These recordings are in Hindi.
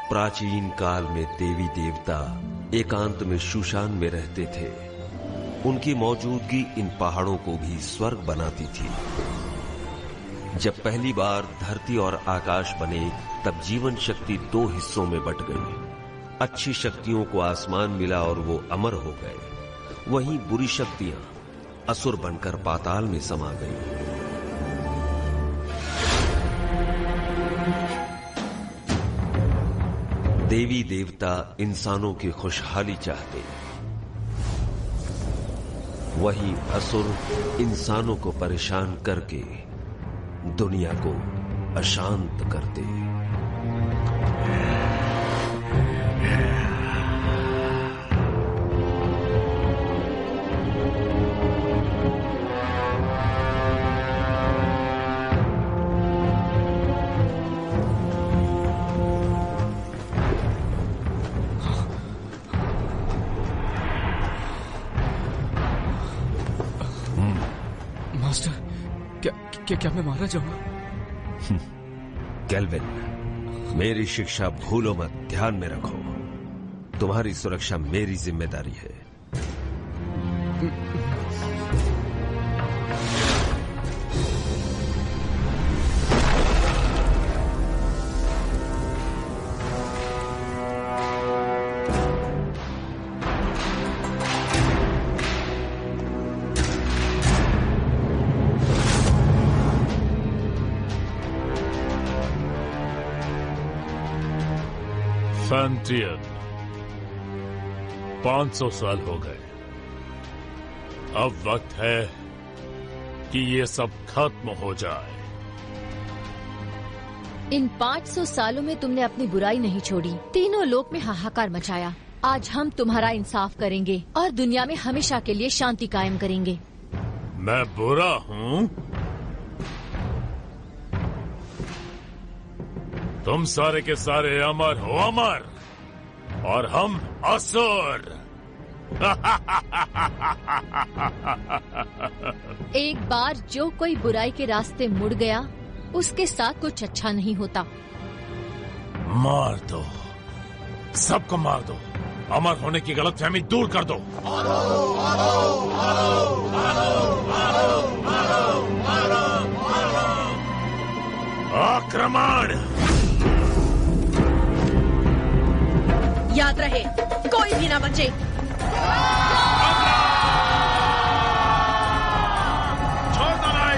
प्राचीन काल में देवी देवता एकांत में शूशान में रहते थे। उनकी मौजूदगी इन पहाड़ों को भी स्वर्ग बनाती थी। जब पहली बार धरती और आकाश बने तब जीवन शक्ति दो हिस्सों में बट गई। अच्छी शक्तियों को आसमान मिला और वो अमर हो गए। वहीं बुरी शक्तियां असुर बनकर पाताल में समा गईं। देवी देवता इंसानों की खुशहाली चाहते, वहीं असुर इंसानों को परेशान करके दुनिया को अशांत करते। क्या मैं मारा जाऊंगा? केल्विन, मेरी शिक्षा भूलो मत, ध्यान में रखो। तुम्हारी सुरक्षा मेरी जिम्मेदारी है। फैंटियन, 500 साल हो गए। अब वक्त है कि ये सब खत्म हो जाए। इन 500 सालों में तुमने अपनी बुराई नहीं छोड़ी, तीनों लोक में हाहाकार मचाया। आज हम तुम्हारा इंसाफ करेंगे और दुनिया में हमेशा के लिए शांति कायम करेंगे। मैं बुरा हूँ? तुम सारे के सारे अमर हो, अमर, और हम असुर। एक बार जो कोई बुराई के रास्ते मुड़ गया, उसके साथ कुछ अच्छा नहीं होता। मार दो, सबको मार दो। अमर होने की गलतफहमी दूर कर दो। आक्रमण! याद रहे, कोई भी ना बचे। छोड़ दो भाई।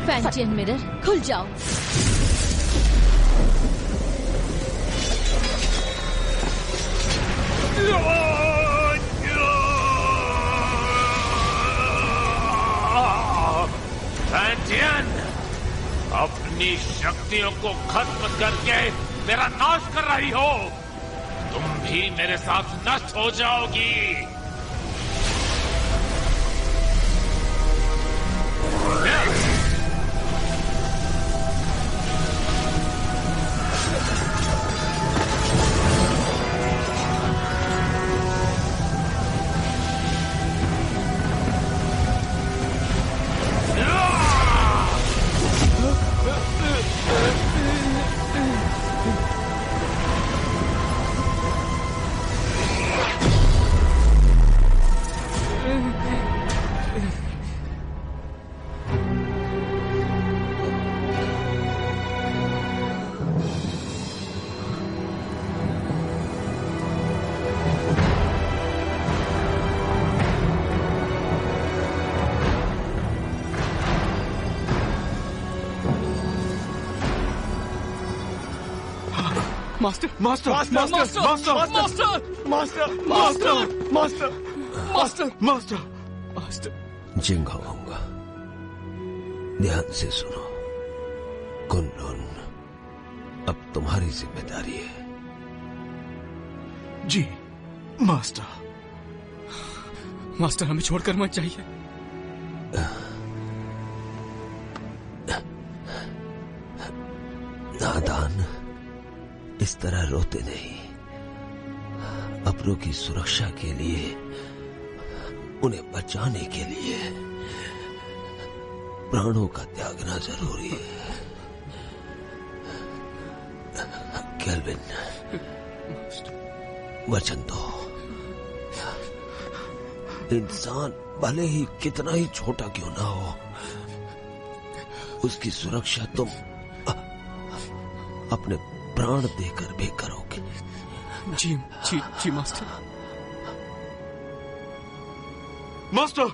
फैंटियन मिरर खुल जाओ। फैंटियन, अपनी शक्तियों को खत्म करके मेरा नाश कर रही हो। तुम भी मेरे साथ नष्ट हो जाओगी। Master master master master master master master master master master master master master. Jinghong, ध्यान से सुनो। कुनलुन, अब तुम्हारी जिम्मेदारी है। जी मास्टर। मास्टर हमें छोड़कर मत जाइए। नादान, इस तरह रोते नहीं। अपनों की सुरक्षा के लिए, उन्हें बचाने के लिए प्राणों का त्यागना जरूरी है। केल्विन, वचन दो। इंसान भले ही कितना ही छोटा क्यों ना हो, उसकी सुरक्षा तुम अपने प्राण देकर भी करोगे। जी जी जी master. Master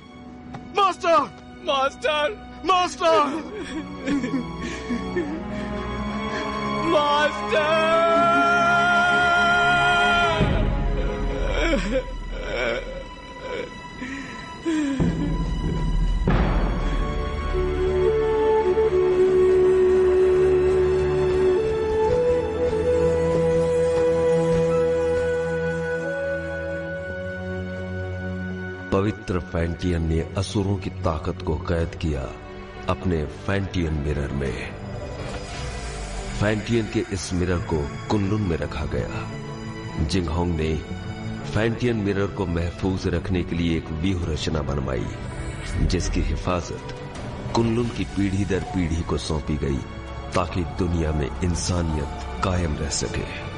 master master master पवित्र फैंटियन ने असुरों की ताकत को कैद किया अपने फैंटियन मिरर में। फैंटियन के इस मिरर को कुनलुन में रखा गया। जिंगहोंग ने फैंटियन मिरर को महफूज रखने के लिए एक व्यूह रचना बनवाई, जिसकी हिफाजत कुनलुन की पीढ़ी दर पीढ़ी को सौंपी गई, ताकि दुनिया में इंसानियत कायम रह सके।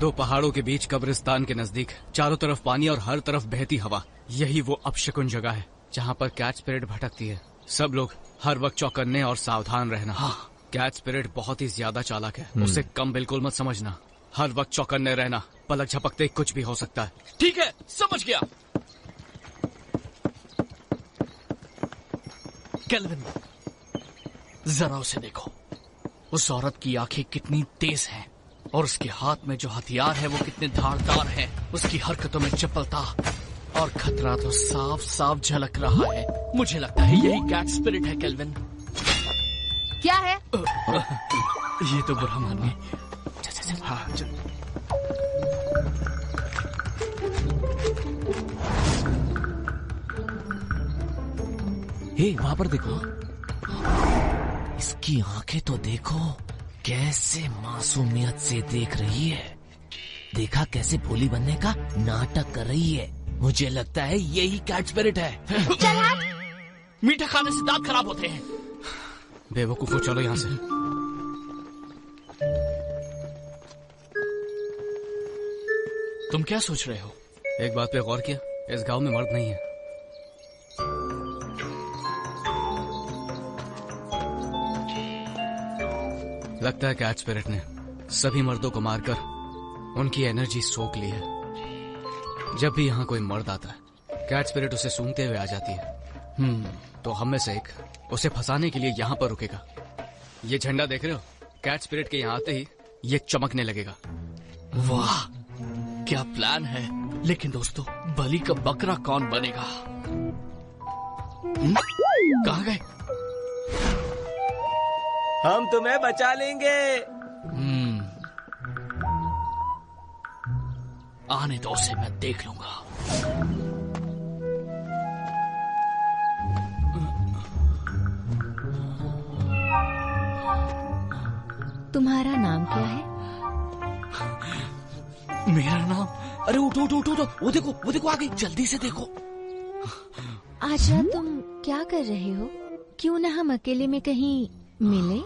दो पहाड़ों के बीच कब्रिस्तान के नजदीक चारों तरफ पानी और हर तरफ बहती हवा, यही वो अपशकुन जगह है जहाँ पर कैट स्पिरिट भटकती है। सब लोग हर वक्त चौकन्ने और सावधान रहना। हाँ। कैट स्पिरिट बहुत ही ज्यादा चालाक है, उसे कम बिल्कुल मत समझना। हर वक्त चौकन्ने रहना, पलक झपकते कुछ भी हो सकता है। ठीक है, समझ गया। केल्विन, जरा उसे देखो। उस औरत की आंखें कितनी तेज हैं और उसके हाथ में जो हथियार है वो कितने धारदार है। उसकी हरकतों में चपलता और खतरा तो साफ साफ झलक रहा है। मुझे लगता है यही कैट स्पिरिट है। केल्विन, क्या है? ये तो बुरा मानिए। हाँ, चल। हे, वहां पर देखो। इसकी आंखें तो देखो, कैसे मासूमियत से देख रही है। देखा कैसे भोली बनने का नाटक कर रही है। मुझे लगता है यही कैट स्पिरिट है। मीठा खाने से दांत खराब होते हैं। बेवकूफो, चलो यहाँ से। तुम क्या सोच रहे हो? एक बात पे गौर किया, इस गांव में मर्द नहीं है। लगता है कैट स्पिरिट ने सभी मर्दों को मारकर उनकी एनर्जी सोख ली है। जब भी यहाँ कोई मर्द आता है, कैट स्पिरिट उसे सूंघते हुए आ जाती है। तो हम में से एक उसे फंसाने के लिए यहाँ पर रुकेगा। ये झंडा देख रहे हो? कैट स्पिरिट के यहाँ आते ही ये चमकने लगेगा। वाह, क्या प्लान है। लेकिन दोस्तों, बलि का बकरा कौन बनेगा? कहाँ गए? हम तुम्हें बचा लेंगे। आने दो उसे, मैं देख लूंगा। तुम्हारा नाम क्या है? मेरा नाम? अरे उठो उठो उठो, वो देखो आ गई। जल्दी से देखो। आशा, तुम क्या कर रहे हो? क्यों ना हम अकेले में कहीं मिले?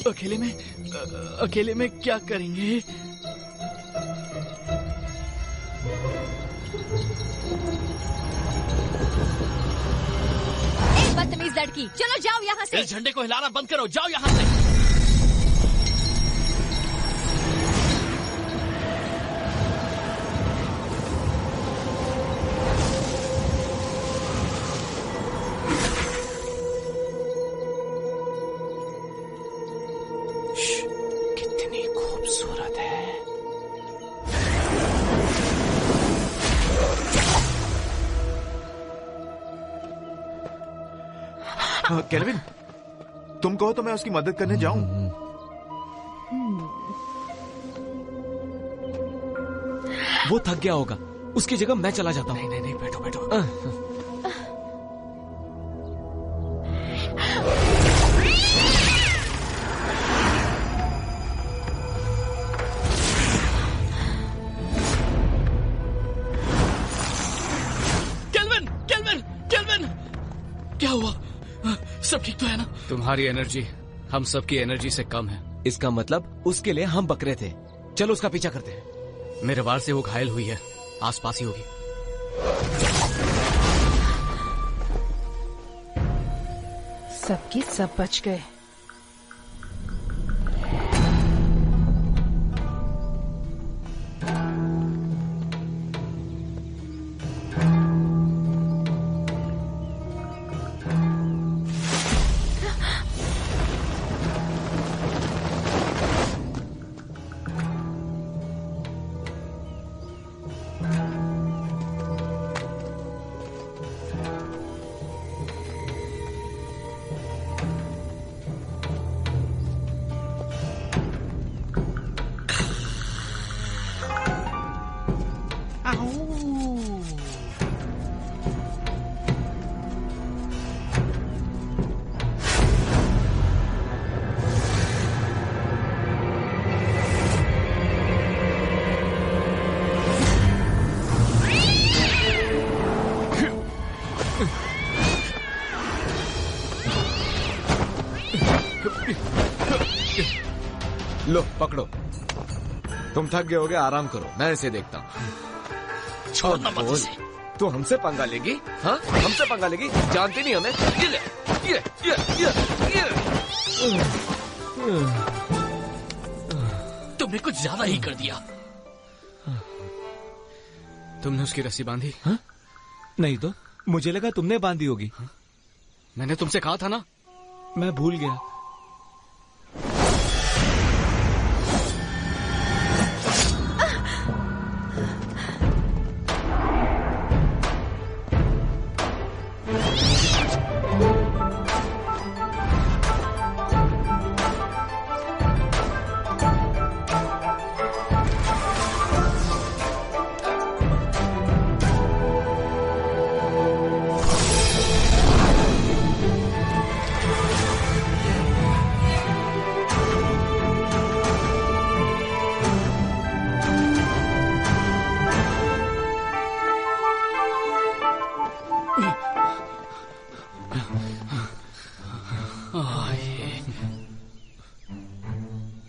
अकेले में क्या करेंगे? एक बदतमीज लड़की, चलो जाओ यहाँ से। इस झंडे को हिलाना बंद करो, जाओ यहाँ से। कितनी खूबसूरत है। केल्विन, तुम कहो तो मैं उसकी मदद करने जाऊं। वो थक गया होगा, उसकी जगह मैं चला जाता हूँ। नहीं, बैठो बैठो। केल्विन, क्या हुआ? सब ठीक तो है ना? तुम्हारी एनर्जी हम सबकी एनर्जी से कम है। इसका मतलब उसके लिए हम बकरे थे। चलो उसका पीछा करते हैं। मेरे वार से वो घायल हुई है, आसपास ही होगी। सबके सब बच गए। लो पकड़ो। तुम थक गए होगे, आराम करो, मैं इसे देखता हूँ। छोड़ना मत इसे। तू हमसे पंगा लेगी? हाँ, हमसे पंगा लेगी? जानती नहीं हमें? ये ले, ये। तुमने कुछ ज्यादा ही कर दिया। तुमने उसकी रस्सी बांधी? हाँ? नहीं तो मुझे लगा तुमने बांधी होगी। हाँ? मैंने तुमसे कहा था ना। मैं भूल गया।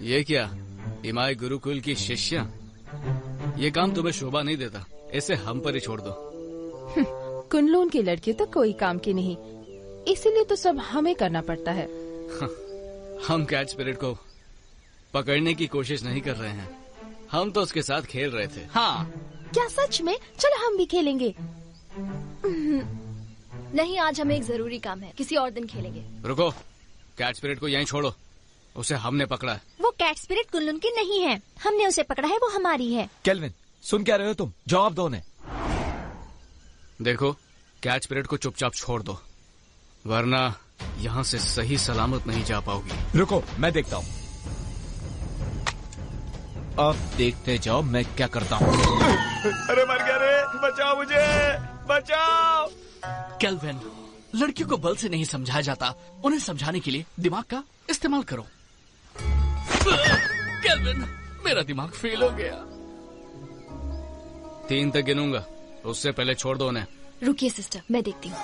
ये क्या, इमाई गुरुकुल की शिष्या? ये काम तुम्हें शोभा नहीं देता, इसे हम पर ही छोड़ दो। कुनलून की लड़की तो कोई काम की नहीं, इसीलिए तो सब हमें करना पड़ता है। हम कैट स्पिरिट को पकड़ने की कोशिश नहीं कर रहे हैं, हम तो उसके साथ खेल रहे थे। हाँ, क्या सच में? चलो हम भी खेलेंगे। नहीं, आज हमें एक जरूरी काम है, किसी और दिन खेलेंगे। रुको, कैट स्पिरिट को यहीं छोड़ो, उसे हमने पकड़ा है। वो कैट स्पिरिट कुनलून की नहीं है, हमने उसे पकड़ा है, वो हमारी है। केल्विन, सुन क्या रहे हो तुम? जवाब दो ने। देखो, कैट स्पिरिट को चुपचाप छोड़ दो, वरना यहाँ से सही सलामत नहीं जा पाओगी। रुको, मैं देखता हूँ। अब देखते जाओ मैं क्या करता हूँ। अरे मर गया रे, बचाओ मुझे, बचाओ। केल्विन, लड़कियों को बल से नहीं समझाया जाता, उन्हें समझाने के लिए दिमाग का इस्तेमाल करो। केल्विन, मेरा दिमाग फेल हो गया। 3 तक गिनूंगा, उससे पहले छोड़ दो उन्हें। रुकिए सिस्टर, मैं देखती हूँ।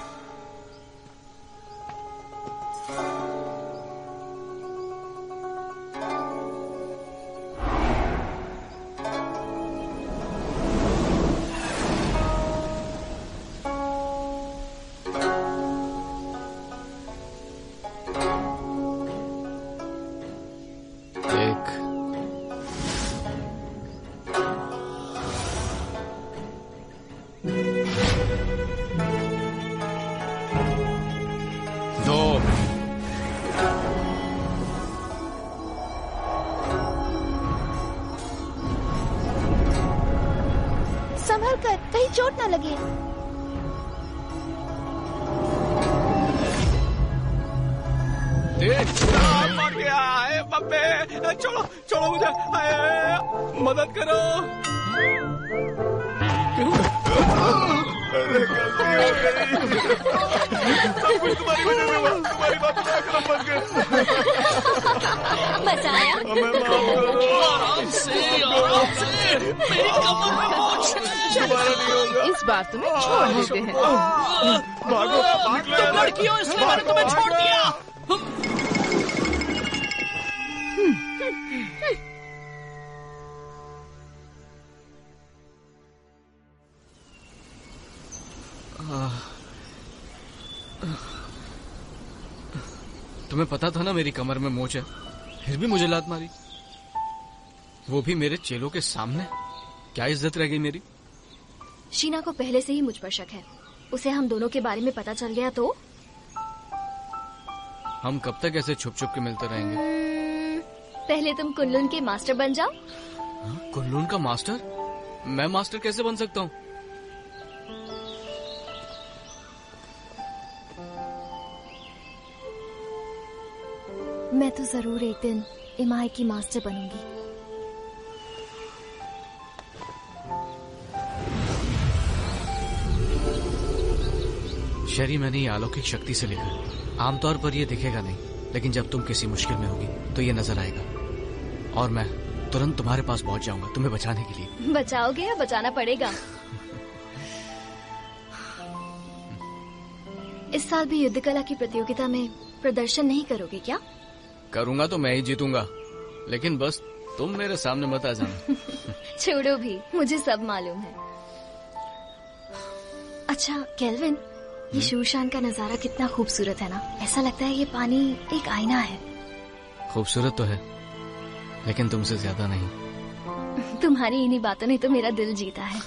संभल कर, कहीं चोट न लगे। मर गया है बब्बे, छोड़ो छोड़ो मुझे, मदद करो। सब कुछ तुम्हारी वजह से हुआ, तुम्हारी बात बन गए। मजा आया? हमें माफ करो। आराम से, मेरी कमर में मोच है। दोबारा नहीं होगा। इस बार तुम्हें छोड़ देते हैं। भागो, तुम लड़की हो इसलिए मैंने तुम्हें छोड़ दिया। तुम्हें पता था ना मेरी कमर में मोच है, फिर भी मुझे लात मारी, वो भी मेरे चेलों के सामने। क्या इज्जत रह गई मेरी? शीना को पहले से ही मुझ पर शक है, उसे हम दोनों के बारे में पता चल गया तो? हम कब तक ऐसे छुप छुप के मिलते रहेंगे? पहले तुम कुनलून के मास्टर बन जाओ। कुनलून का मास्टर? मैं मास्टर कैसे बन सकता हूँ? मैं तो जरूर एक दिन इमाई की मास्टर बनूंगी। शरी, मैंने ये अलौकिक शक्ति से लिखा। आमतौर पर ये दिखेगा नहीं, लेकिन जब तुम किसी मुश्किल में होगी तो ये नजर आएगा, और मैं तुरंत तुम्हारे पास पहुंच जाऊंगा तुम्हें बचाने के लिए। बचाओगे या बचाना पड़ेगा? इस साल भी युद्ध कला की प्रतियोगिता में प्रदर्शन नहीं करोगे क्या? करूंगा तो मैं ही जीतूंगा, लेकिन बस तुम मेरे सामने मत आ जाना। छोड़ो भी, मुझे सब मालूम है। अच्छा केल्विन, ये शूशान का नजारा कितना खूबसूरत है ना। ऐसा लगता है ये पानी एक आईना है। खूबसूरत तो है, लेकिन तुमसे ज्यादा नहीं। तुम्हारी इन्हीं बातों ने तो मेरा दिल जीता है।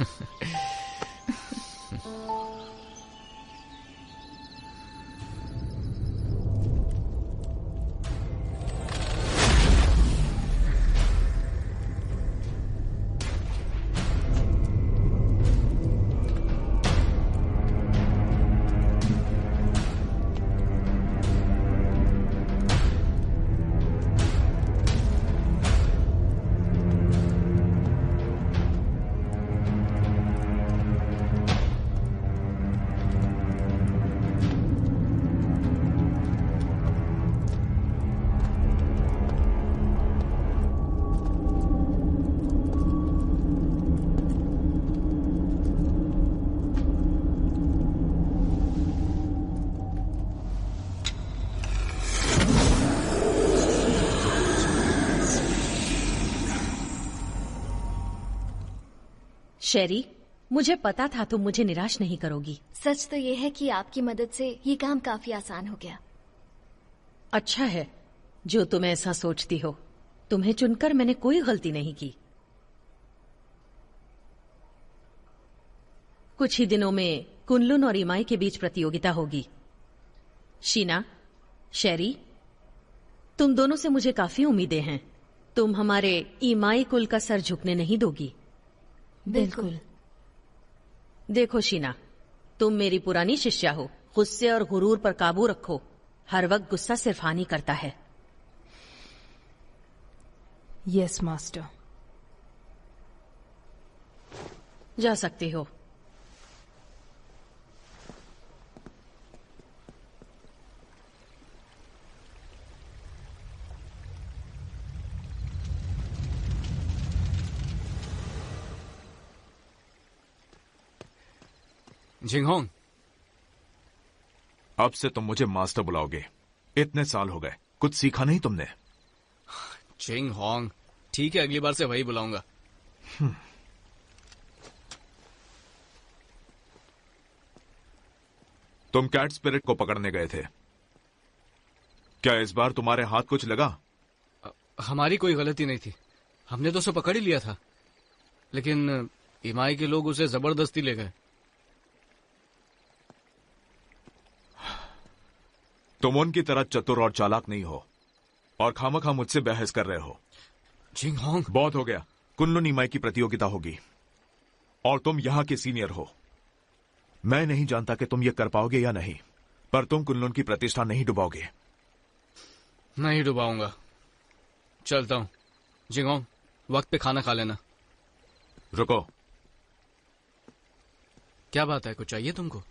शेरी, मुझे पता था तुम मुझे निराश नहीं करोगी। सच तो ये है कि आपकी मदद से ये काम काफी आसान हो गया। अच्छा है जो तुम ऐसा सोचती हो। तुम्हें चुनकर मैंने कोई गलती नहीं की। कुछ ही दिनों में कुनलुन और इमाई के बीच प्रतियोगिता होगी। शीना, शेरी, तुम दोनों से मुझे काफी उम्मीदें हैं। तुम हमारे इमाई कुल का सर झुकने नहीं दोगी। बिल्कुल। देखो शीना, तुम मेरी पुरानी शिष्या हो। गुस्से और गुरूर पर काबू रखो। हर वक्त गुस्सा सिर्फ हानि करता है। Yes master. जा सकते हो। जिंगहोंग, अब से तुम मुझे मास्टर बुलाओगे। इतने साल हो गए, कुछ सीखा नहीं तुमने? जिंगहोंग, ठीक है, अगली बार से वही बुलाऊंगा। तुम कैट स्पिरिट को पकड़ने गए थे, क्या इस बार तुम्हारे हाथ कुछ लगा? हमारी कोई गलती नहीं थी, हमने तो उसे पकड़ ही लिया था, लेकिन इमाई के लोग उसे जबरदस्ती ले गए। तुम उनकी तरह चतुर और चालाक नहीं हो और खामखा मुझसे बहस कर रहे हो। जिंगहोंग, बहुत हो गया। कुनलुन इमाई की प्रतियोगिता होगी और तुम यहां के सीनियर हो। मैं नहीं जानता कि तुम ये कर पाओगे या नहीं, पर तुम कुनलुन की प्रतिष्ठा नहीं डुबाओगे। नहीं डुबाऊंगा। चलता हूं। जिंगहोंग, वक्त पे खाना खा लेना। रुको। क्या बात है, कुछ चाहिए तुमको?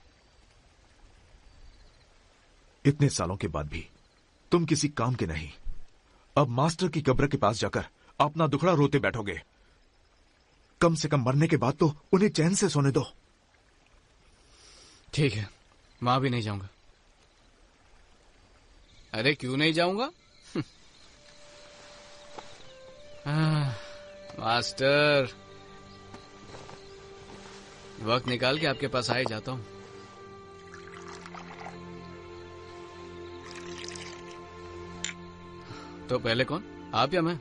इतने सालों के बाद भी तुम किसी काम के नहीं। अब मास्टर की कब्र के पास जाकर अपना दुखड़ा रोते बैठोगे। कम से कम मरने के बाद तो उन्हें चैन से सोने दो। ठीक है, वहां भी नहीं जाऊंगा। अरे क्यों नहीं जाऊंगा? मास्टर, वक्त निकाल के आपके पास आए जाता हूं। तो पहले कौन, आप या मैं?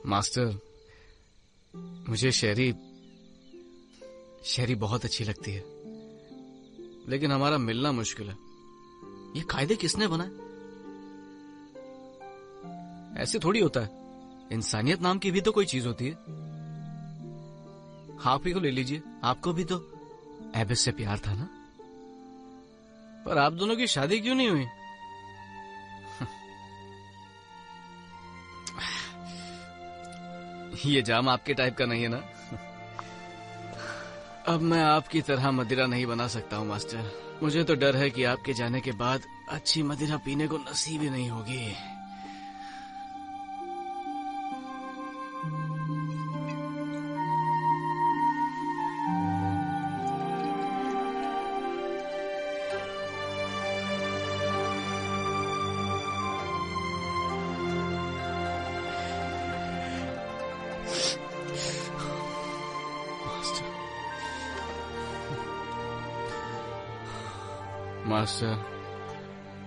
मास्टर, मुझे शेरी बहुत अच्छी लगती है, लेकिन हमारा मिलना मुश्किल है। ये कायदे किसने बनाए? ऐसे थोड़ी होता है। इंसानियत नाम की भी तो कोई चीज होती है। आप ही को ले लीजिए, आपको भी तो एबिस से प्यार था ना, पर आप दोनों की शादी क्यों नहीं हुई? ये जाम आपके टाइप का नहीं है ना? अब मैं आपकी तरह मदिरा नहीं बना सकता हूँ मास्टर। मुझे तो डर है कि आपके जाने के बाद अच्छी मदिरा पीने को नसीब ही नहीं होगी। मास्टर,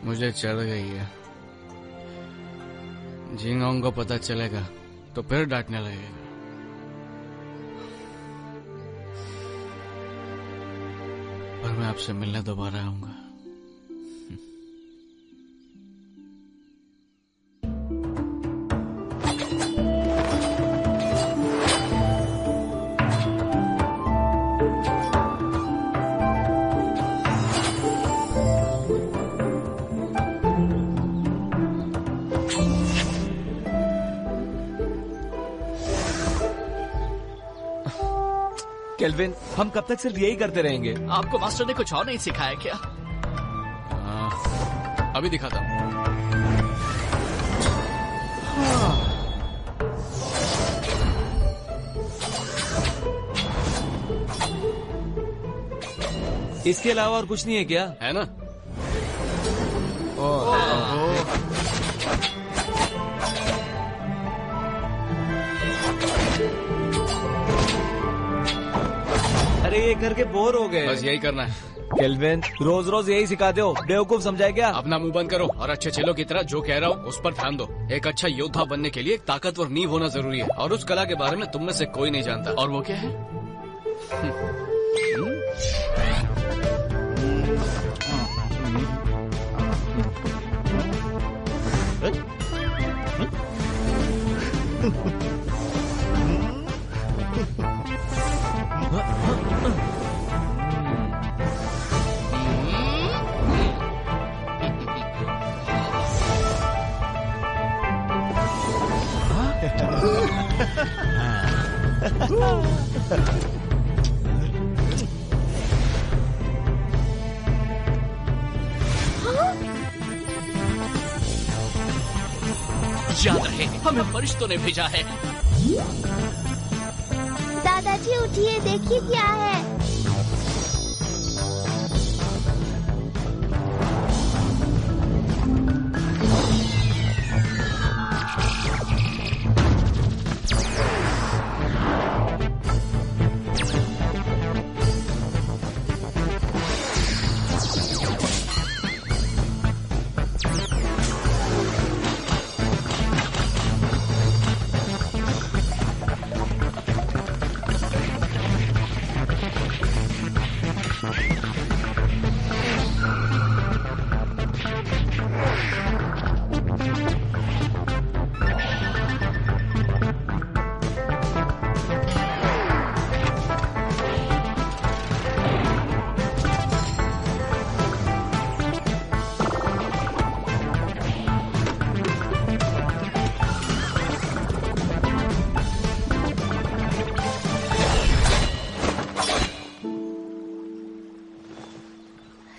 मुझे चढ़ गई है। जिंगोंग को पता चलेगा तो फिर डांटने लगेगा। पर मैं आपसे मिलने दोबारा आऊंगा। केल्विन, हम कब तक सिर्फ यही करते रहेंगे? आपको मास्टर ने कुछ और नहीं सिखाया क्या? अभी दिखाता हूँ। इसके अलावा और कुछ नहीं है क्या? है ना? अरे ये करके बोर हो गए। बस यही करना है। केल्विन, रोज रोज यही सिखाते हो, बेवकूफ समझाए क्या? अपना मुंह बंद करो और अच्छे चेलों की तरह जो कह रहा हूँ उस पर ध्यान दो। एक अच्छा योद्धा बनने के लिए एक ताकतवर नींव होना जरूरी है, और उस कला के बारे में तुम में से कोई नहीं जानता। और वो क्या है? याद रहे, हमें फरिश्तों ने भेजा है। दादाजी उठिए, देखिए क्या है।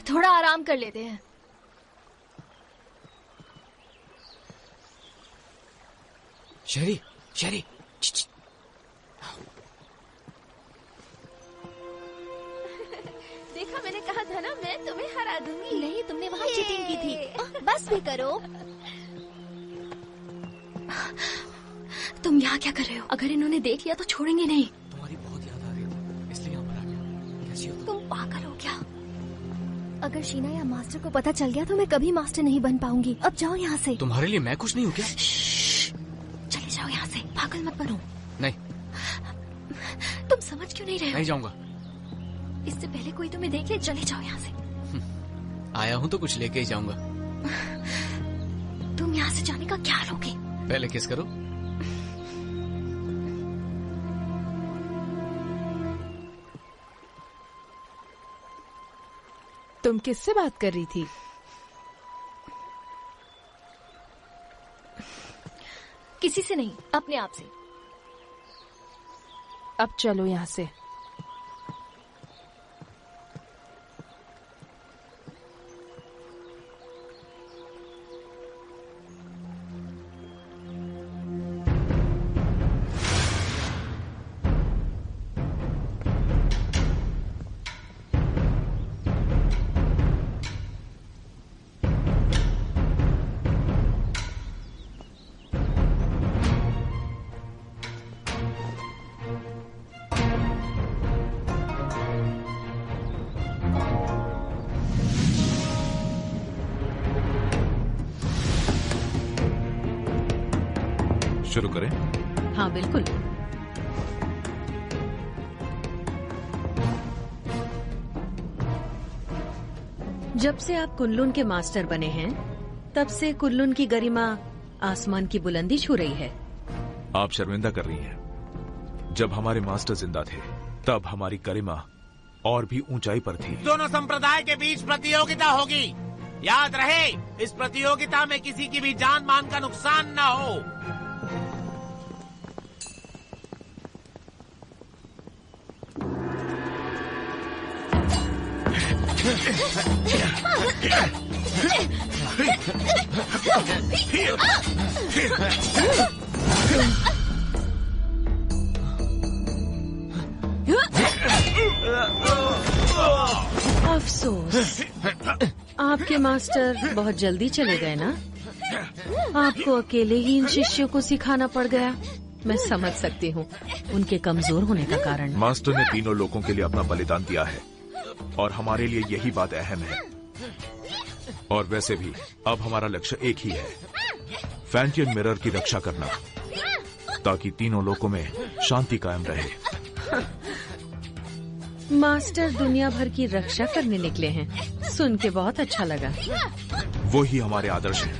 थोड़ा आराम कर लेते हैं। शेरी, शेरी, देखा, मैंने कहा था ना, मैं तुम्हें हरा दूंगी। नहीं, तुमने वहाँ चीटिंग की थी। बस भी करो। तुम यहाँ क्या कर रहे हो? अगर इन्होंने देख लिया तो छोड़ेंगे नहीं। तुम्हारी बहुत याद आ रही है, इसलिए यहाँ पर आ गया। कैसी हो तुम पागल हो क्या? अगर शीना या मास्टर को पता चल गया तो मैं कभी मास्टर नहीं बन पाऊंगी। अब जाओ यहाँ से। तुम्हारे लिए मैं कुछ नहीं हूँ क्या? चले जाओ यहाँ से, पागल मत बनो। नहीं। तुम समझ क्यों नहीं रहे हो? नहीं जाऊंगा। इससे पहले कोई तुम्हें देख ले, चले जाओ यहाँ से। आया हूँ तो कुछ लेके ही जाऊंगा। तुम यहाँ से जाने का क्या लोगे? पहले किस करो। तुम किससे बात कर रही थी? किसी से नहीं, अपने आप से। अब चलो यहाँ से। शुरू करें? हाँ बिल्कुल। जब से आप कुनलुन के मास्टर बने हैं, तब से कुनलुन की गरिमा आसमान की बुलंदी छू रही है। आप शर्मिंदा कर रही हैं। जब हमारे मास्टर जिंदा थे, तब हमारी गरिमा और भी ऊंचाई पर थी। दोनों संप्रदाय के बीच प्रतियोगिता होगी। याद रहे, इस प्रतियोगिता में किसी की भी जान मान का नुकसान न हो। अफसोस, आपके मास्टर बहुत जल्दी चले गए ना। आपको अकेले ही इन शिष्यों को सिखाना पड़ गया। मैं समझ सकती हूँ उनके कमजोर होने का कारण। मास्टर ने तीनों लोगों के लिए अपना बलिदान दिया है और हमारे लिए यही बात अहम है। और वैसे भी अब हमारा लक्ष्य एक ही है, फैंटियन मिरर की रक्षा करना, ताकि तीनों लोकों में शांति कायम रहे। मास्टर दुनिया भर की रक्षा करने निकले हैं। सुन के बहुत अच्छा लगा। वो ही हमारे आदर्श हैं।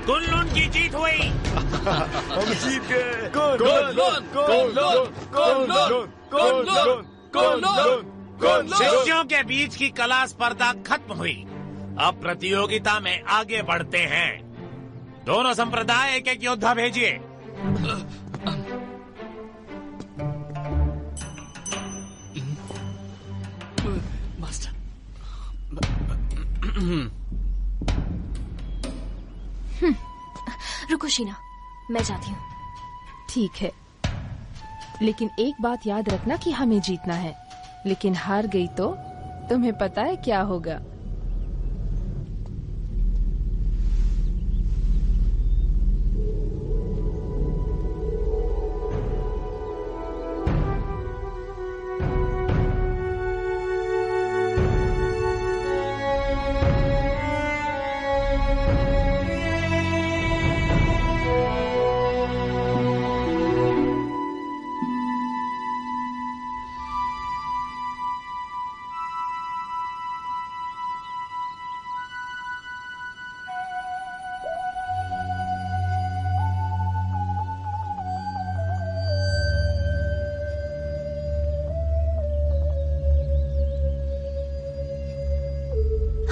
कुनलुन की जीत हुई। हम जीत गए। शिष्यों के बीच की कला स्पर्धा खत्म हुई। अब प्रतियोगिता में आगे बढ़ते हैं। दोनों संप्रदाय एक एक योद्धा भेजिए। मास्टर। रुको शीना, मैं जाती हूँ। ठीक है, लेकिन एक बात याद रखना कि हमें जीतना है। लेकिन हार गई तो तुम्हें पता है क्या होगा।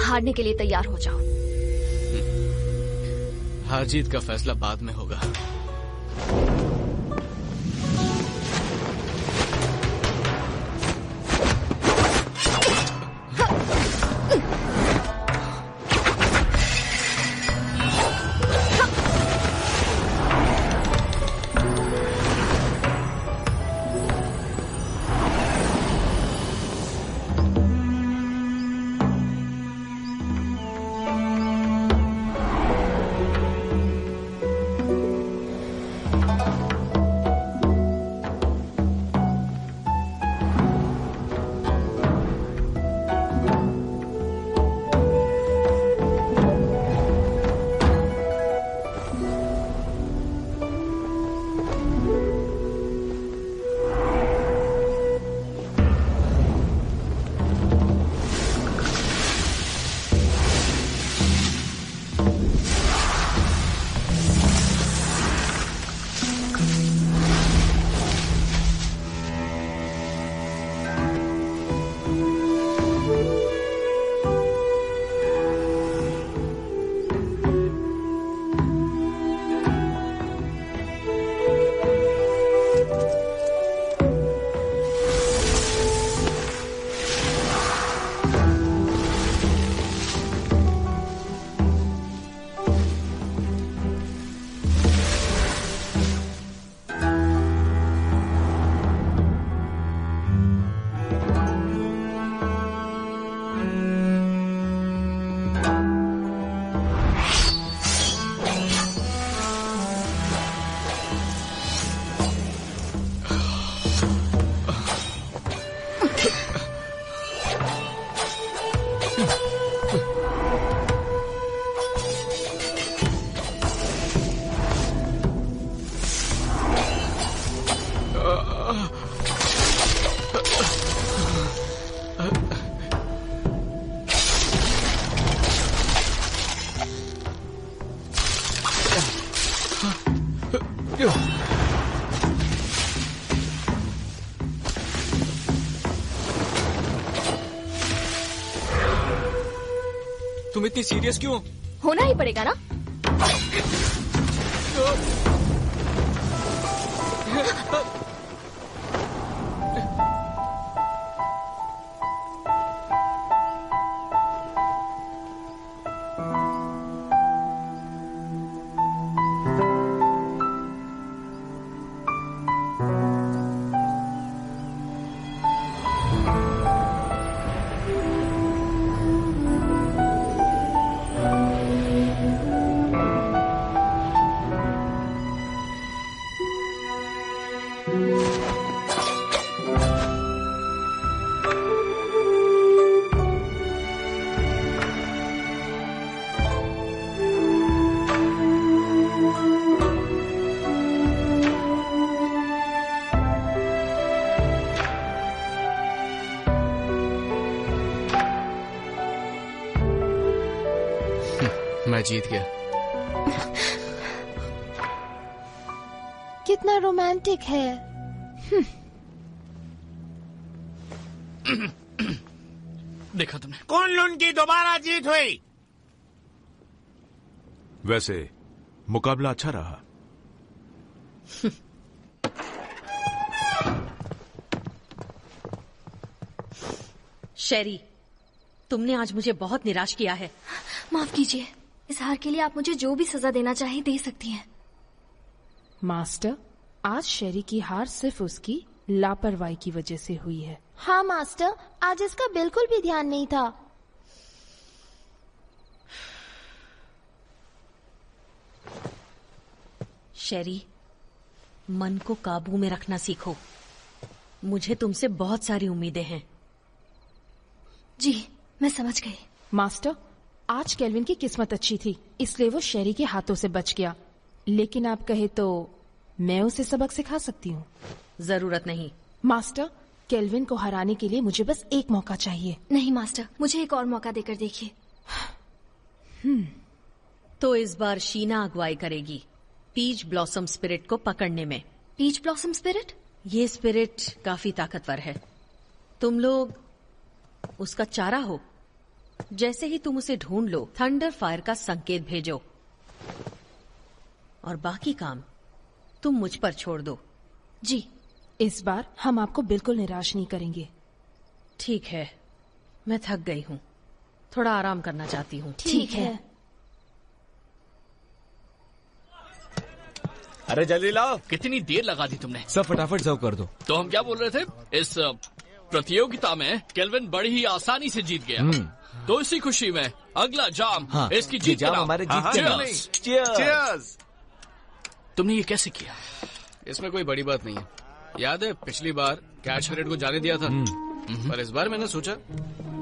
हारने के लिए तैयार हो जाओ। हार जीत का फैसला बाद में होगा। तुम इतनी सीरियस क्यों? होना ही पड़ेगा ना। मैं जीत गया। कितना रोमांटिक है। देखा तुमने? कुन-लुन की दोबारा जीत हुई। वैसे मुकाबला अच्छा रहा। शेरी, तुमने आज मुझे बहुत निराश किया है। माफ कीजिए, इस हार के लिए आप मुझे जो भी सजा देना चाहे दे सकती हैं। मास्टर, आज शेरी की हार सिर्फ उसकी लापरवाही की वजह से हुई है। हाँ मास्टर, आज इसका बिल्कुल भी ध्यान नहीं था। शेरी, मन को काबू में रखना सीखो। मुझे तुमसे बहुत सारी उम्मीदें हैं। जी, मैं समझ गई। मास्टर, आज केल्विन की किस्मत अच्छी थी, इसलिए वो शेरी के हाथों से बच गया। लेकिन आप कहे तो मैं उसे सबक सिखा सकती हूँ। जरूरत नहीं। मास्टर, केल्विन को हराने के लिए मुझे बस एक मौका चाहिए। नहीं मास्टर, मुझे एक और मौका देकर देखिए। तो इस बार शीना अगुवाई करेगी पीच ब्लॉसम स्पिरिट को पकड़ने में। Peach blossom spirit? ये स्पिरिट काफी ताकतवर है। तुम लोग उसका चारा हो। जैसे ही तुम उसे ढूंढ लो, थंडर फायर का संकेत भेजो और बाकी काम तुम मुझ पर छोड़ दो। जी, इस बार हम आपको बिल्कुल निराश नहीं करेंगे। ठीक है, मैं थक गई हूँ, थोड़ा आराम करना चाहती हूँ। ठीक है। अरे जल्दी लाओ। कितनी देर लगा दी तुमने? सब फटाफट सर्व कर दो। तो हम क्या बोल रहे थे? इस प्रतियोगिता में केल्विन बड़ी ही आसानी से जीत गया। तो इसी खुशी में अगला जाम इसकी जीत जाम हमारे जीत। चीयर्स। तुमने ये कैसे किया? इसमें कोई बड़ी बात नहीं है। याद है पिछली बार कैच स्पिरिट को जाने दिया था, पर इस बार मैंने सोचा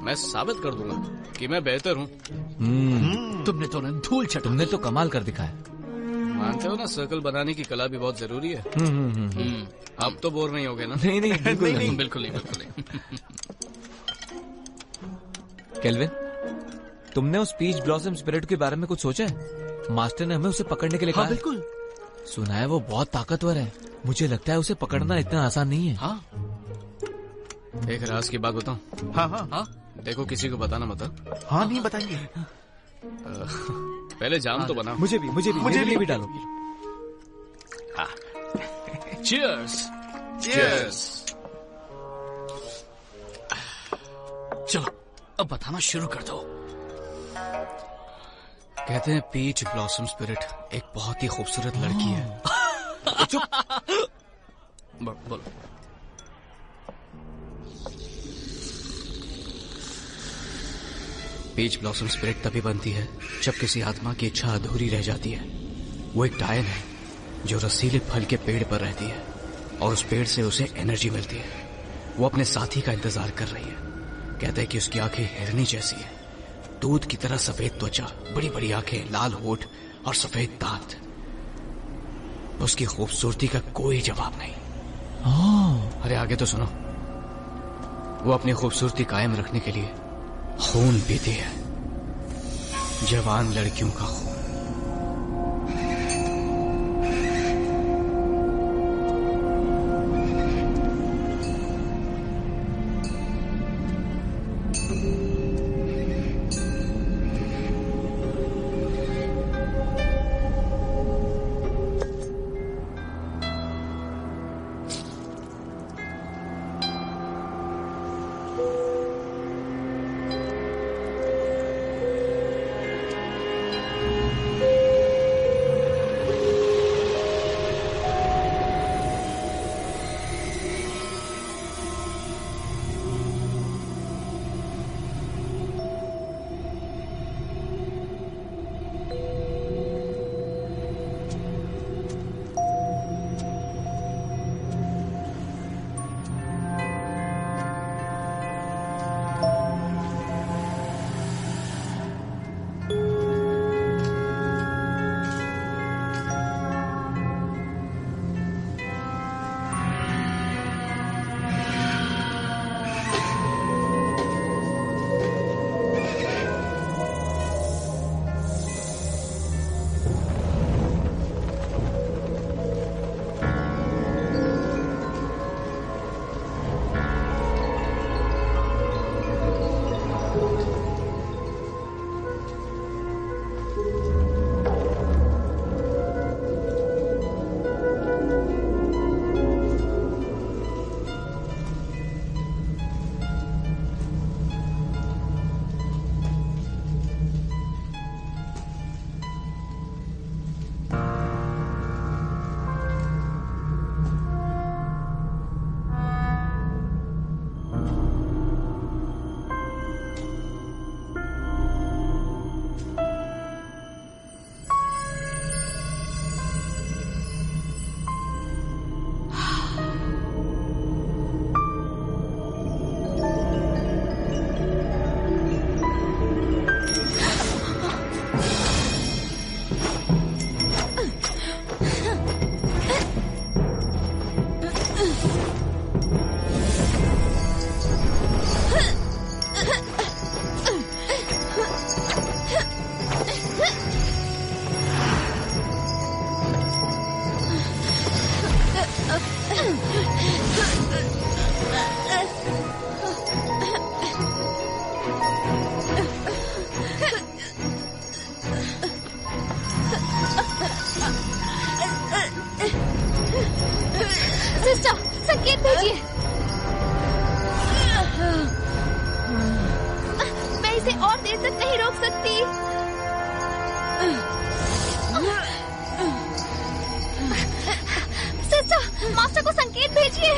मैं साबित कर दूंगा कि मैं बेहतर हूँ। तुमने तो धूल चटा। तुमने तो कमाल कर दिखाया। मानते हो ना, सर्कल बनाने की कला भी बहुत जरूरी है। अब तो बोर नहीं होगे ना? नहीं नहीं, बिल्कुल नहीं। बिल्कुल नहीं, बिल्कुल नहीं। केल्विन, तुमने उस पीच ब्लॉसम स्पिरिट के बारे में कुछ सोचा है? मास्टर ने हमें उसे पकड़ने के लिए कहा। हाँ, बिल्कुल। सुना है वो बहुत ताकतवर है। मुझे लगता है उसे पकड़ना इतना आसान नहीं है। हाँ, एक राज की बात बताऊं? हाँ हाँ हाँ, देखो किसी को बताना मत। हाँ नहीं बताएंगे। पहले जाम तो बना। मुझे भी डालो। चीयर्स। चीयर्स। चलो अब बताना शुरू कर दो। कहते हैं पीच ब्लॉसम स्पिरिट एक बहुत ही खूबसूरत लड़की है। बोलो। पीच ब्लॉसम स्पिरिट तभी बनती है जब किसी आत्मा की इच्छा अधूरी रह जाती है। वो एक डायन है जो रसीले फल के पेड़ पर रहती है और उस पेड़ से उसे एनर्जी मिलती है। वो अपने साथी का इंतजार कर रही है। कहता है कि उसकी आंखें हिरनी जैसी है, दूध की तरह सफेद त्वचा, बड़ी बड़ी आंखें, लाल होठ और सफेद दांत। उसकी खूबसूरती का कोई जवाब नहीं। अरे आगे तो सुनो। वो अपनी खूबसूरती कायम रखने के लिए खून पीती है, जवान लड़कियों का खून। सिस्टर, संकेत भेजिए। मैं इसे और देर तक नहीं रोक सकती। सिस्टर, मास्टर को संकेत भेजिए।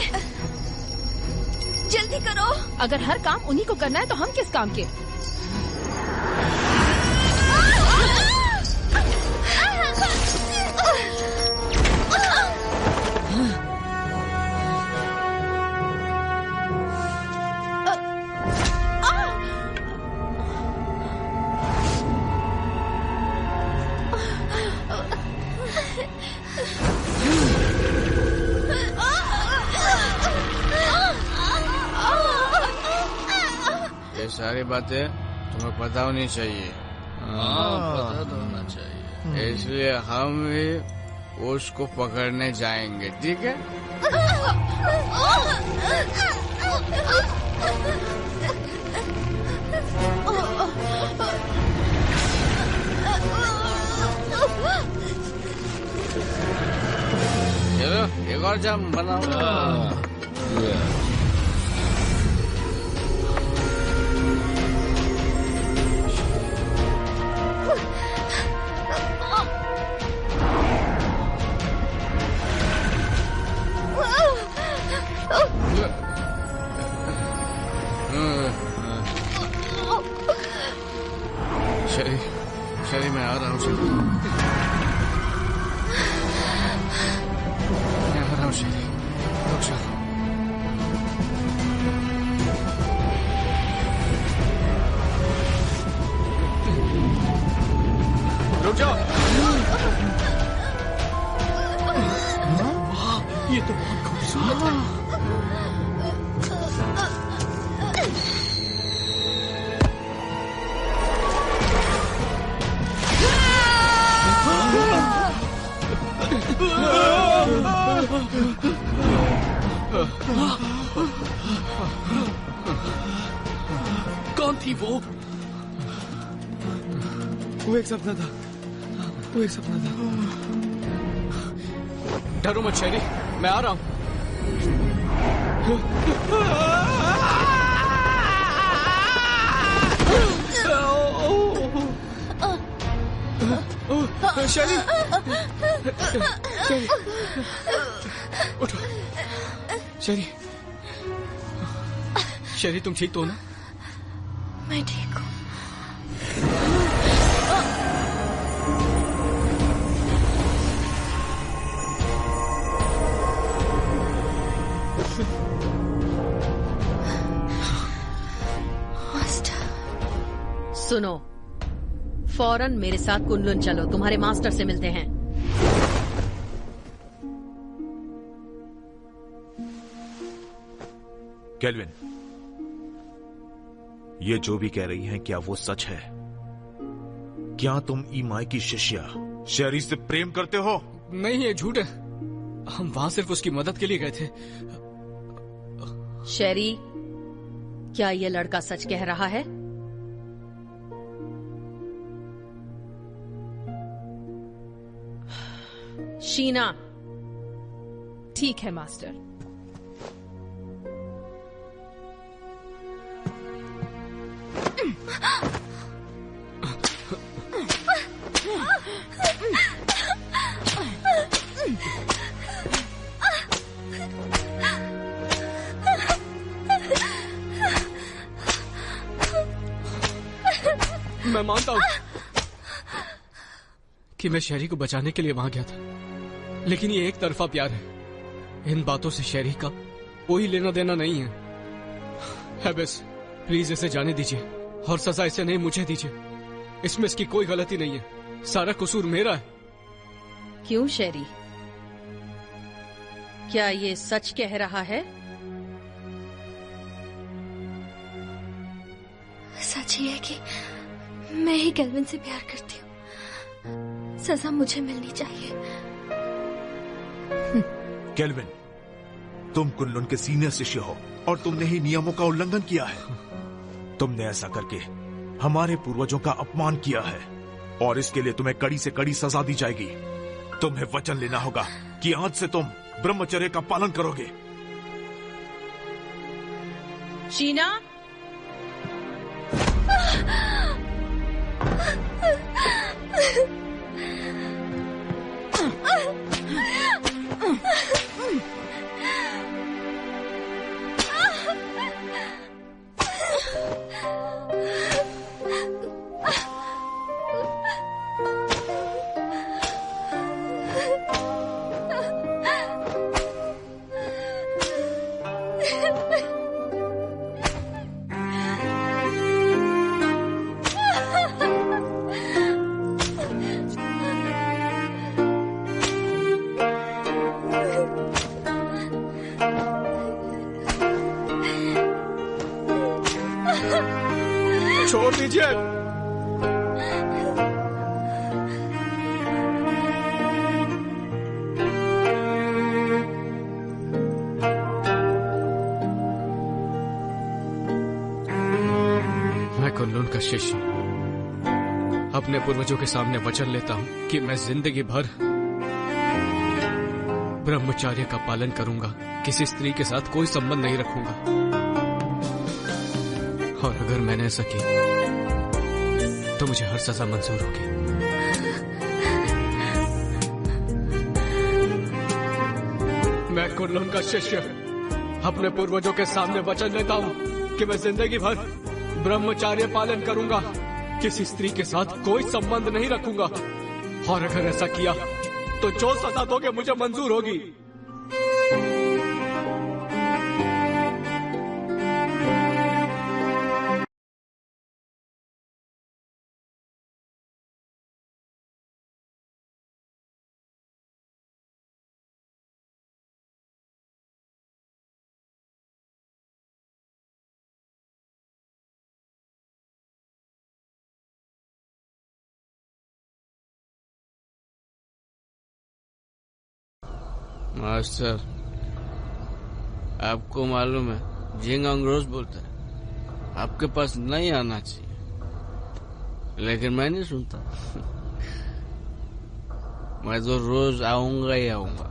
जल्दी करो। अगर हर काम उन्हीं को करना है तो हम किस काम के? सारी बातें तुम्हें पता होनी चाहिए। पता तो होना चाहिए। इसलिए हम भी उसको पकड़ने जाएंगे, ठीक है? चलो एक और जाम बनाओ। शरी मैं आ रहा हूँ। मैं आ रहा हूँ शरी, रुक जाओ। रुक जाओ। ये तो बहुत खूबसूरत है। कौन थी वो? एक सपना था। वो एक सपना था। डरो मत शेरी, मैं आ रहा हूँ। शेरी, उठो। शेरी, शेरी तुम ठीक तो ना? मैं ठीक हूँ। सुनो, फौरन मेरे साथ कुनलुन चलो, तुम्हारे मास्टर से मिलते हैं। केल्विन, ये जो भी कह रही हैं, क्या वो सच है? क्या तुम ईमाई की शिष्या शेरी से प्रेम करते हो? नहीं, ये झूठ है। हम वहां सिर्फ उसकी मदद के लिए गए थे। शेरी, क्या ये लड़का सच कह रहा है? शीना। ठीक है मास्टर। मैं मानता हूं कि मैं शेरी को बचाने के लिए वहां गया था, लेकिन ये एक तरफा प्यार है। इन बातों से शेरी का कोई लेना देना नहीं है। बस प्लीज इसे जाने दीजिए और सजा इसे नहीं, मुझे दीजिए। इसमें इसकी कोई गलती नहीं है, सारा कसूर मेरा है। क्यों शेरी, क्या ये सच कह रहा है सच ही है कि मैं ही केल्विन से प्यार करती हूँ। सजा मुझे मिलनी चाहिए। केल्विन, तुम कुनलुन के सीनियर शिष्य हो और तुमने ही नियमों का उल्लंघन किया है। तुमने ऐसा करके हमारे पूर्वजों का अपमान किया है और इसके लिए तुम्हें कड़ी से कड़ी सजा दी जाएगी। तुम्हें वचन लेना होगा कि आज से तुम ब्रह्मचर्य का पालन करोगे। शीना, छोड़ दीजिए। मैं कुनलुन का शिष्य अपने पूर्वजों के सामने वचन लेता हूं कि मैं जिंदगी भर ब्रह्मचर्य का पालन करूंगा, किसी स्त्री के साथ कोई संबंध नहीं रखूंगा। और अगर मैंने ऐसा किया तो मुझे हर सजा मंजूर होगी। मैं कुनलुन का शिष्य अपने पूर्वजों के सामने वचन लेता हूं कि मैं जिंदगी भर ब्रह्मचर्य पालन करूंगा, किसी स्त्री के साथ कोई संबंध नहीं रखूंगा। और अगर ऐसा किया तो जो सजा दोगे मुझे मंजूर होगी। मास्टर, आपको मालूम है जिंगांग रोज बोलता है आपके पास नहीं आना चाहिए, लेकिन मैं नहीं सुनता। मैं तो रोज आऊंगा ही आऊंगा।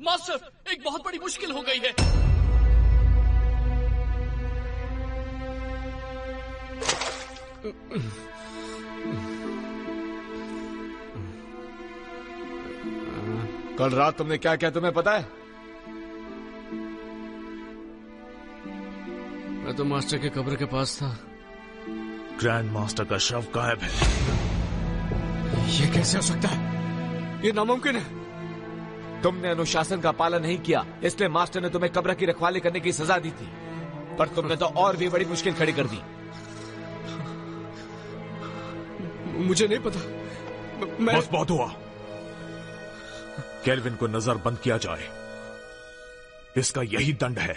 मास्टर, एक बहुत बड़ी मुश्किल हो गई है। कल रात तुमने क्या किया तुम्हें पता है? मैं तो मास्टर के कब्र के पास था। ग्रैंड मास्टर का शव गायब है। ये कैसे हो सकता है? ये नामुमकिन है। तुमने अनुशासन का पालन नहीं किया, इसलिए मास्टर ने तुम्हें कब्र की रखवाली करने की सजा दी थी, पर तुमने तो और भी बड़ी मुश्किल खड़ी कर दी। मुझे नहीं पता। बस बहुत हुआ। केल्विन को नजरबंद किया जाए, इसका यही दंड है।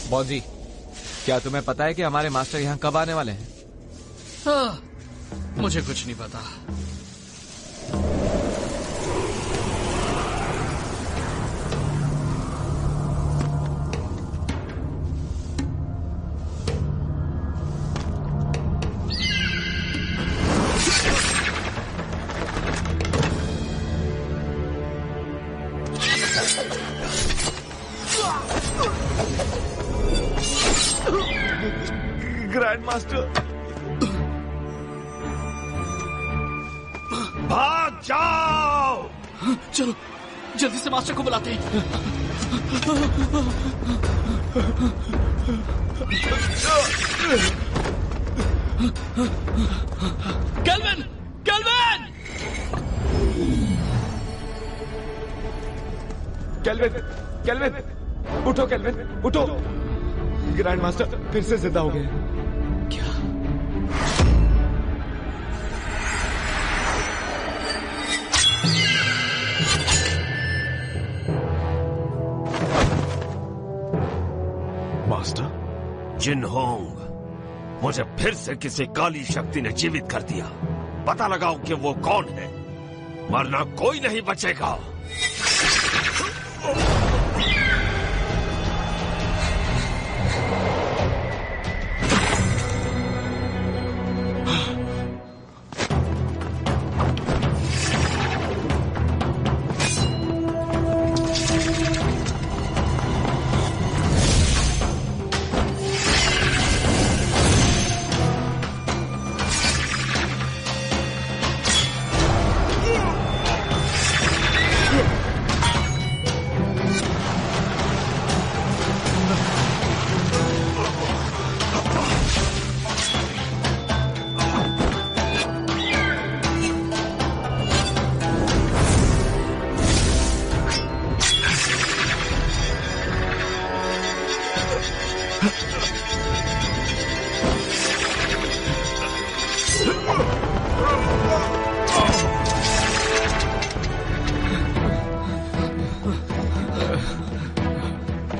बॉजी, क्या तुम्हें पता है कि हमारे मास्टर यहाँ कब आने वाले हैं? मुझे कुछ नहीं पता। ग्रैंड मास्टर, भाग जाओ! चलो जल्दी से मास्टर को बुलाते हैं। केल्विन! केल्विन! केल्विन! केल्विन! उठो केल्विन, उठो! ग्रैंड मास्टर फिर से जिंदा हो गए। क्या? मास्टर? जिनहोंग, मुझे फिर से किसी काली शक्ति ने जीवित कर दिया। पता लगाओ कि वो कौन है, वरना कोई नहीं बचेगा।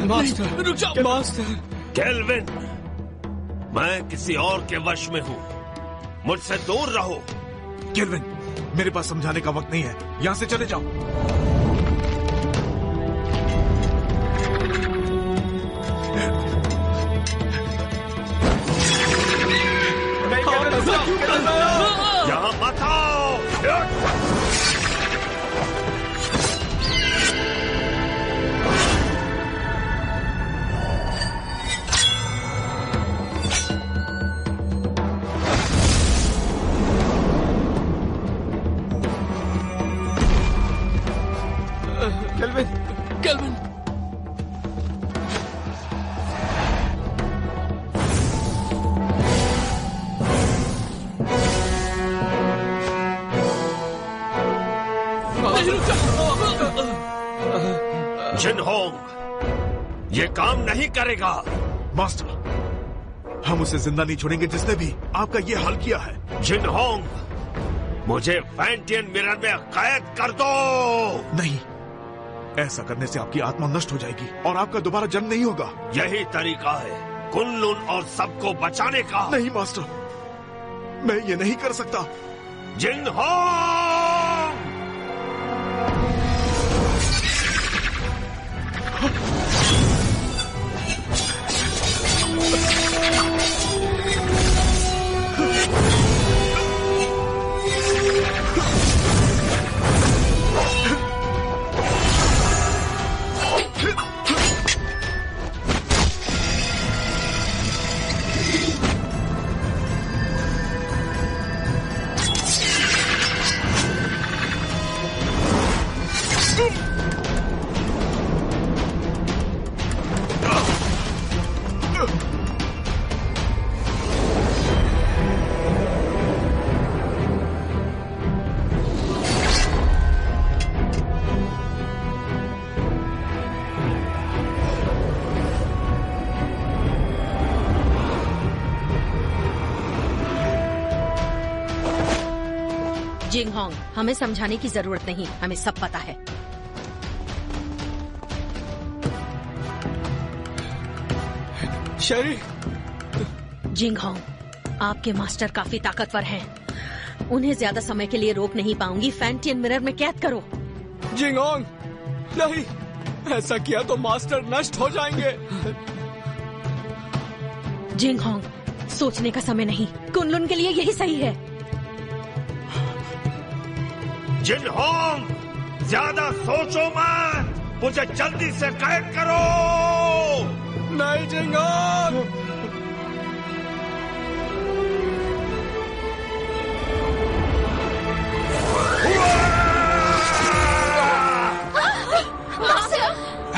मास्टर, रुक जाओ। मास्टर! केल्विन, मैं किसी और के वश में हूँ, मुझसे दूर रहो। केल्विन, मेरे पास समझाने का वक्त नहीं है, यहाँ से चले जाओ। यहाँ मत आओ! केल्विन! केल्विन! जिनहोंग, ये काम नहीं करेगा। मास्टर, हम उसे जिंदा नहीं छोड़ेंगे जिसने भी आपका ये हाल किया है। जिनहोंग, मुझे फैंटियन मिरर में कैद कर दो। नहीं, ऐसा करने से आपकी आत्मा नष्ट हो जाएगी और आपका दोबारा जन्म नहीं होगा। यही तरीका है कुनलुन और सबको बचाने का। नहीं मास्टर, मैं ये नहीं कर सकता। जिनहोंग! जिंगहोंग, हमें समझाने की जरूरत नहीं, हमें सब पता है। शेरी। जिंगहोंग, आपके मास्टर काफी ताकतवर हैं। उन्हें ज्यादा समय के लिए रोक नहीं पाऊंगी। फैंटियन मिरर में कैद करो। जिंगहोंग, नहीं, ऐसा किया तो मास्टर नष्ट हो जाएंगे। जिंगहोंग, सोचने का समय नहीं, कुनलुन के लिए यही सही है। जिनहोंग, ज्यादा सोचो मत, मुझे जल्दी से कैद करो। नहीं जिंगहोंग।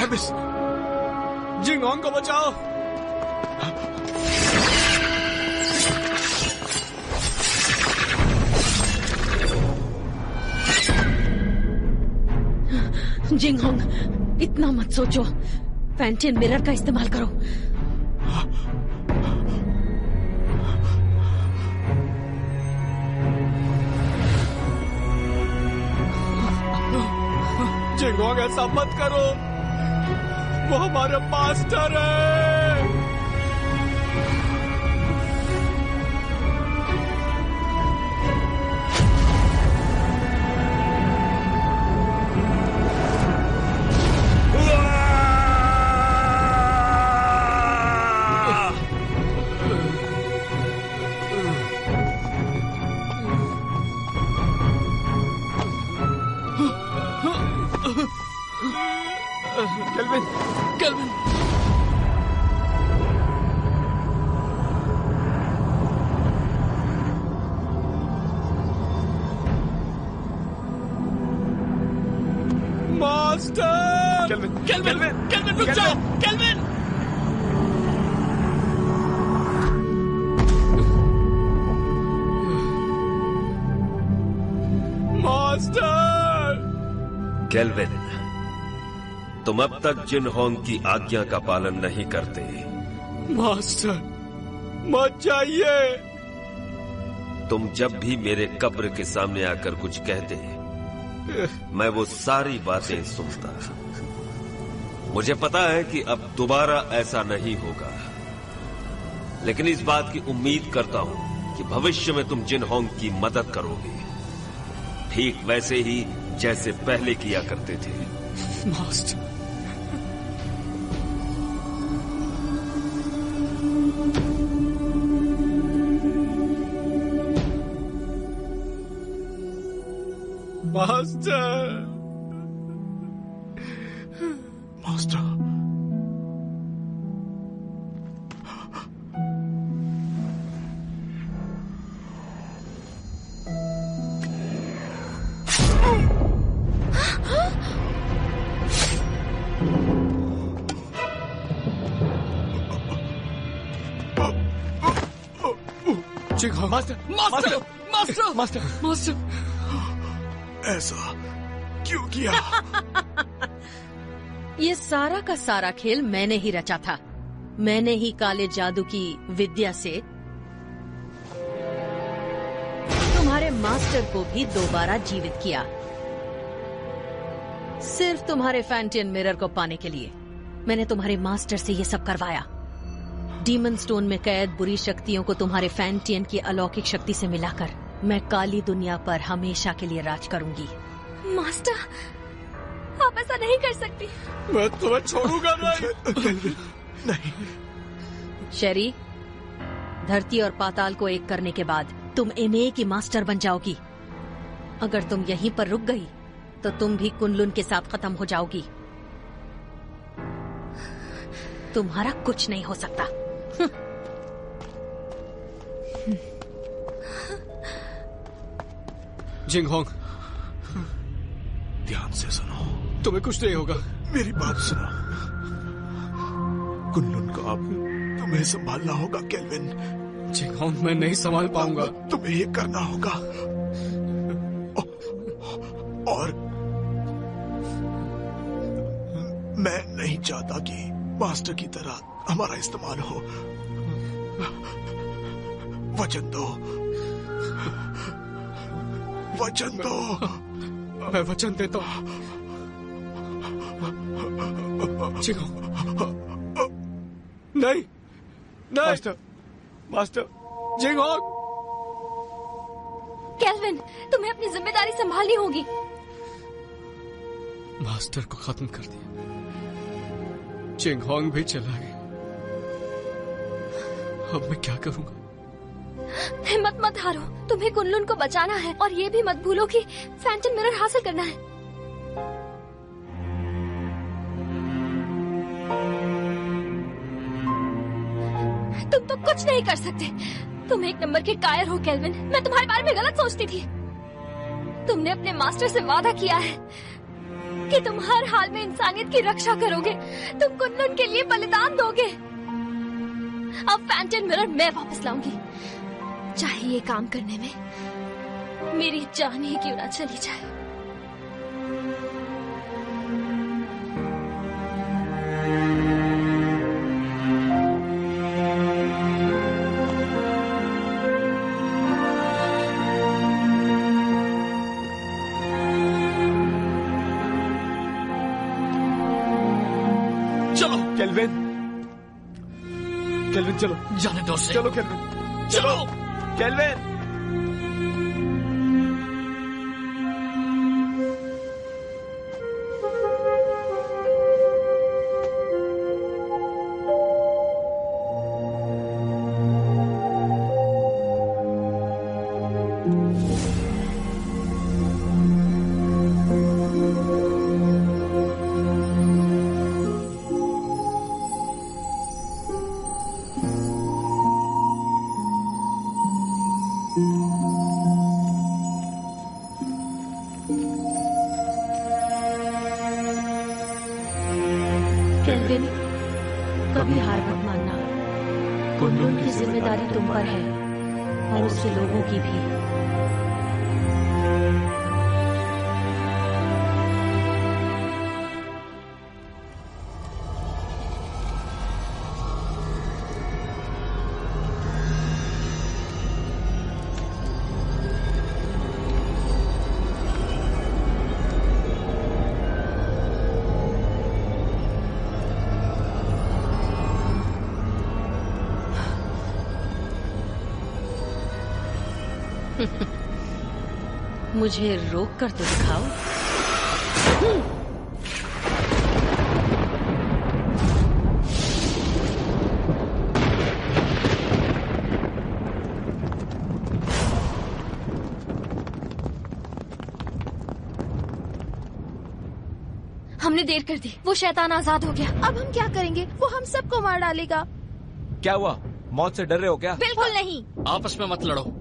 एबिस, जिंगहोंग को बचाओ। जिंगहोंग, इतना मत सोचो, फैंटियन मिरर का इस्तेमाल करो। जिंगहोंग, ऐसा मत करो, वो हमारे मास्टर है। Kelvin, master. केल्विन, रुक जाओ, केल्विन। मास्टर। केल्विन, तुम अब तक जिनहोंग की आज्ञा का पालन नहीं करते। मास्टर, मत जाइए। तुम जब भी मेरे कब्र के सामने आकर कुछ कहते, मैं वो सारी बातें सुनता। मुझे पता है कि अब दोबारा ऐसा नहीं होगा, लेकिन इस बात की उम्मीद करता हूं कि भविष्य में तुम जिनहोंग की मदद करोगे, ठीक वैसे ही जैसे पहले किया करते थे। Master, master, master, master, master, master, master, ऐसा क्यों किया? ये सारा का सारा खेल मैंने ही रचा था। मैंने ही काले जादू की विद्या से तुम्हारे मास्टर को भी दोबारा जीवित किया, सिर्फ तुम्हारे फैंटियन मिरर को पाने के लिए। मैंने तुम्हारे मास्टर से ये सब करवाया। डीमन स्टोन में कैद बुरी शक्तियों को तुम्हारे फैंटियन की अलौकिक शक्ति से मिलाकर मैं काली दुनिया पर हमेशा के लिए राज करूंगी। मास्टर, आप ऐसा नहीं कर सकती। मैं तुम्हें छोड़ूंगा नहीं। नहीं। शेरी, धरती और पाताल को एक करने के बाद तुम एमए की मास्टर बन जाओगी। अगर तुम यहीं पर रुक गई तो तुम भी कुनलुन के साथ खत्म हो जाओगी। तुम्हारा कुछ नहीं हो सकता। जिंगहोंग, ध्यान से सुनो, तुम्हें कुछ नहीं होगा। मेरी बात सुनो। कुनलुन को आप तुम्हें संभालना होगा केल्विन। जिंगहोंग, मैं नहीं संभाल पाऊंगा। तुम्हें ये करना होगा। और मैं नहीं चाहता कि मास्टर की तरह हमारा इस्तेमाल हो। वचन दो, वचन दो। मैं वचन देता हूं। नहीं, नहीं। Master Jinghong. केल्विन, तुम्हें अपनी जिम्मेदारी संभालनी होगी। मास्टर को खत्म कर दिया, जिंगहोंग भी चला गया। अब मैं क्या करूंगा? हिम्मत मत हारो, तुम्हें कुनलुन को बचाना है और ये भी मत भूलो कि फैंटम मिरर हासिल करना है। तुम तो कुछ नहीं कर सकते। तुम एक नंबर के कायर हो केल्विन। मैं तुम्हारे बारे में गलत सोचती थी। तुमने अपने मास्टर से वादा किया है कि तुम हर हाल में इंसानियत की रक्षा करोगे। तुम कुनलुन के लिए बलिदान दोगे। अब फैंटम मिरर मैं वापस लाऊंगी, चाहे ये काम करने में मेरी जान ही क्यों ना चली जाए। चलो केल्विन, केल्विन चलो। जाने दो उसे। चलो केल्विन, चलो केल्विन। केल्विन, कभी हार मत मानना। कुनलुन की जिम्मेदारी तुम पर है और उसके लोगों की भी। मुझे रोक कर तो दिखाओ। हमने देर कर दी। वो शैतान आजाद हो गया। अब हम क्या करेंगे? वो हम सबको मार डालेगा। क्या हुआ? मौत से डर रहे हो क्या? बिल्कुल नहीं। आपस में मत लड़ो।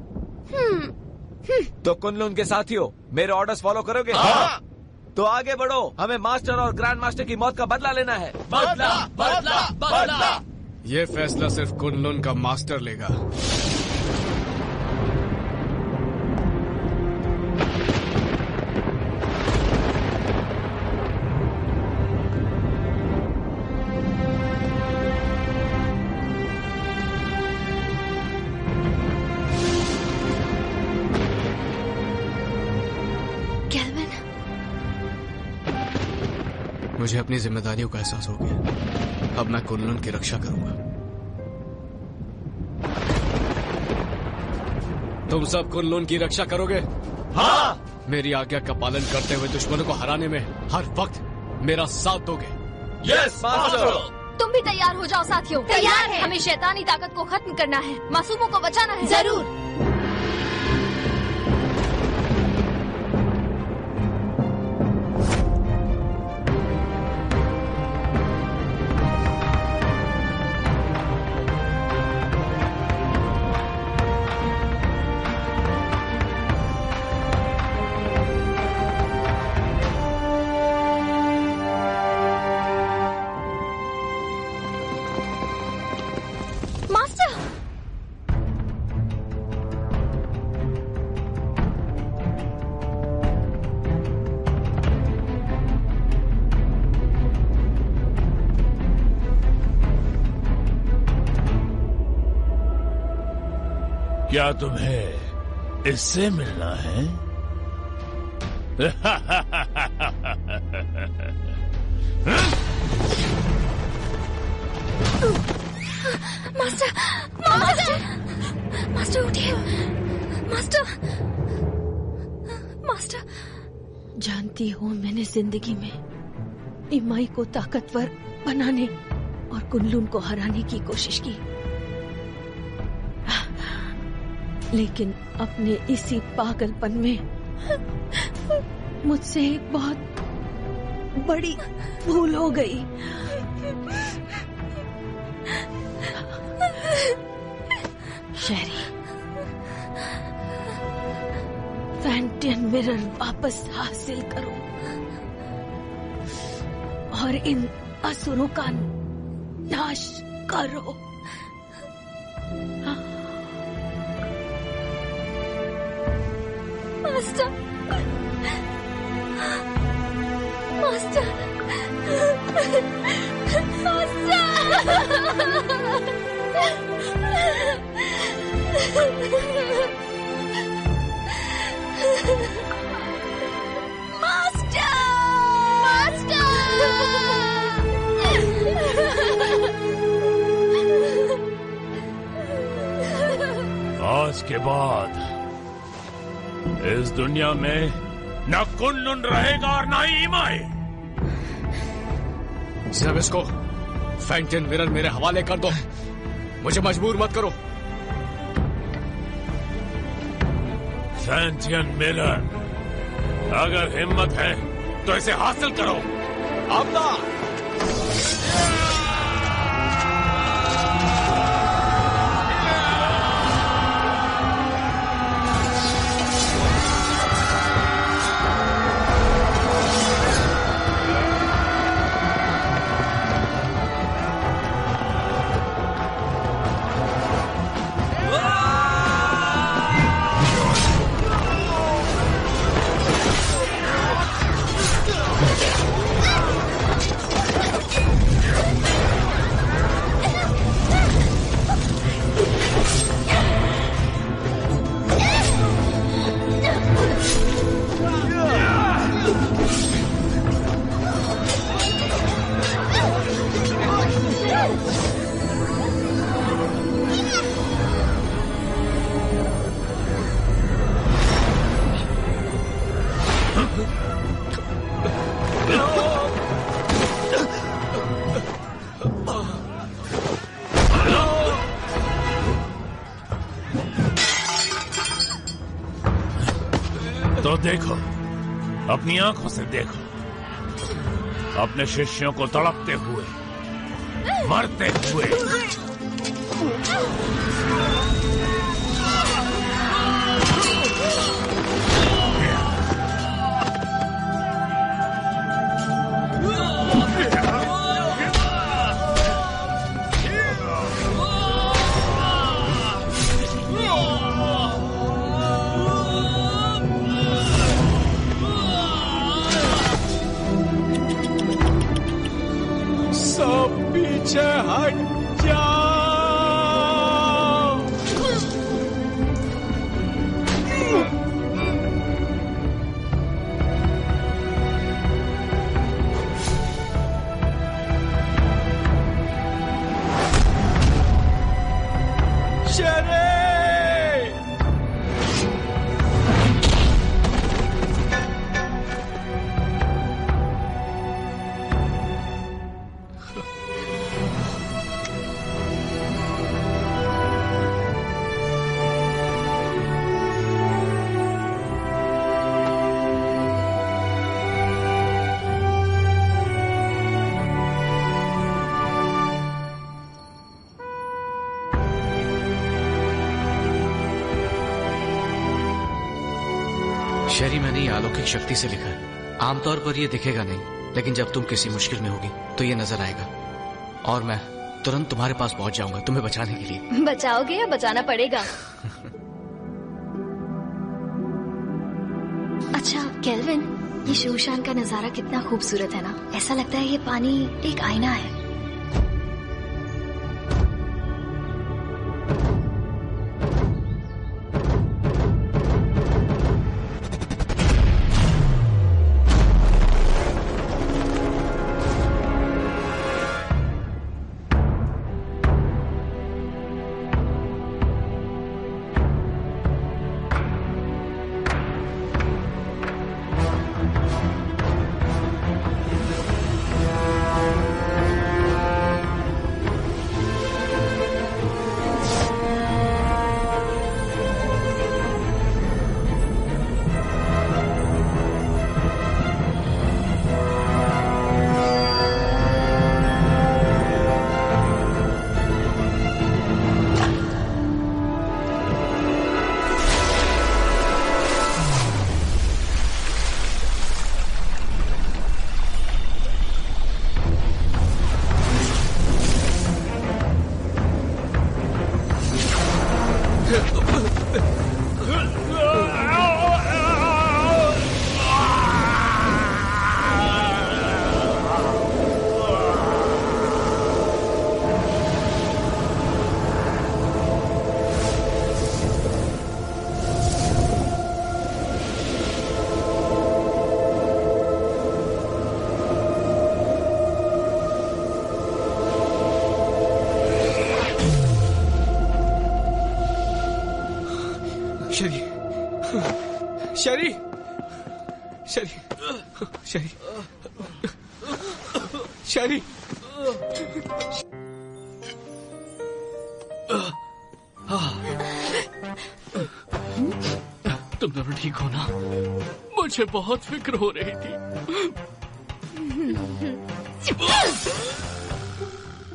तो कुनलुन के साथी हो, मेरे ऑर्डर्स फॉलो करोगे? हाँ। तो आगे बढ़ो, हमें मास्टर और ग्रैंड मास्टर की मौत का बदला लेना है। बदला, बदला, बदला। ये फैसला सिर्फ कुनलुन का मास्टर लेगा। मुझे अपनी जिम्मेदारियों का एहसास हो गया। अब मैं कुनलुन की रक्षा करूंगा। तुम सब कुनलुन की रक्षा करोगे? हाँ। मेरी आज्ञा का पालन करते हुए दुश्मनों को हराने में हर वक्त मेरा साथ दोगे? Yes master. तुम भी तैयार हो जाओ साथियों। तैयार है। हमें शैतानी ताकत को खत्म करना है, मासूमों को बचाना है। जरूर। क्या तुम्हें इससे मिलना है? मास्टर, मास्टर, मास्टर उठिए, मास्टर, मास्टर। जानती हो, मैंने जिंदगी में इमाई को ताकतवर बनाने और कुनलुन को हराने की कोशिश की, लेकिन अपने इसी पागलपन में मुझसे एक बहुत बड़ी भूल हो गई। शेरी, फैंटियन मिरर वापस हासिल करो और इन असुरों का नाश करो। मास्टर, मास्टर, आज के बाद इस दुनिया में न कुनलुन रहेगा और न ही इमाई। सिर्फ इसको फैंटियन मिरर मेरे हवाले कर दो, मुझे मजबूर मत करो। फैंटियन मिरर, अगर हिम्मत है तो इसे हासिल करो। अब ना। तो देखो, अपनी आंखों से देखो, अपने शिष्यों को तड़पते हुए, मरते हुए। सब पीछे हट जाओ। शेरी, मैंने ये अलौकिक शक्ति से लिखा है। आमतौर पर ये दिखेगा नहीं, लेकिन जब तुम किसी मुश्किल में होगी तो ये नजर आएगा और मैं तुरंत तुम्हारे पास पहुंच जाऊंगा तुम्हें बचाने के लिए। बचाओगे या बचाना पड़ेगा? अच्छा केल्विन, ये शूशान का नजारा कितना खूबसूरत है ना। ऐसा लगता है ये पानी एक आईना है। शरी, शरी, शरी, शरी, तुम दोनों ठीक हो ना? मुझे बहुत फिक्र हो रही थी।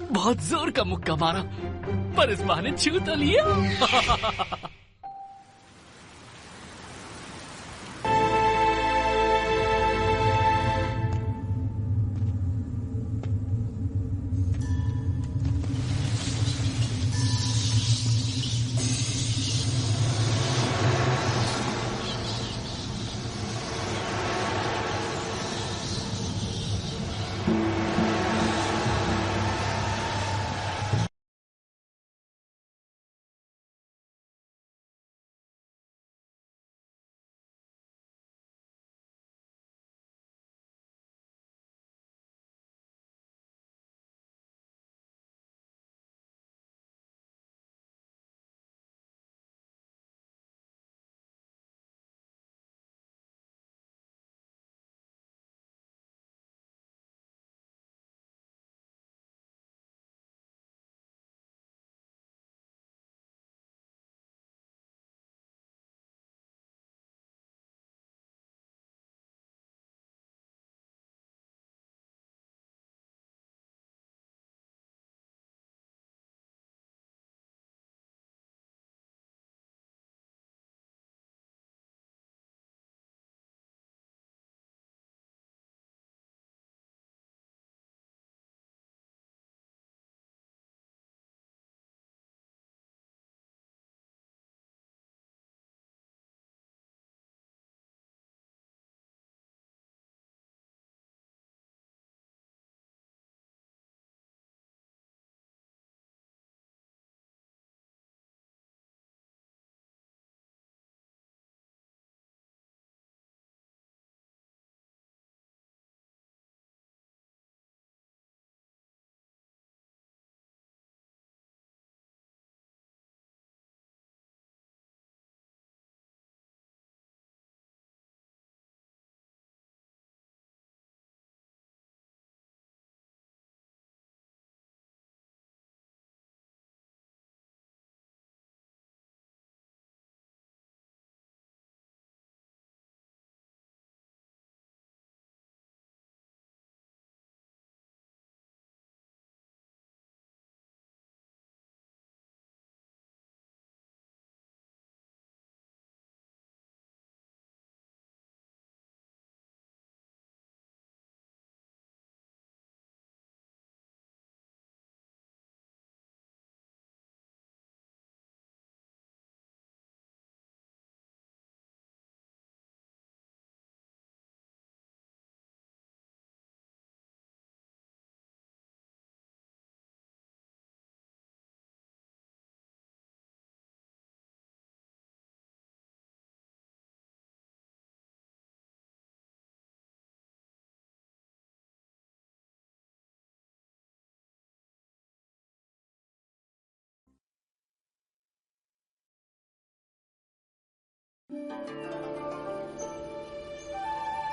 बहुत जोर का मुक्का मारा, पर इस बहाने छू तो लिया।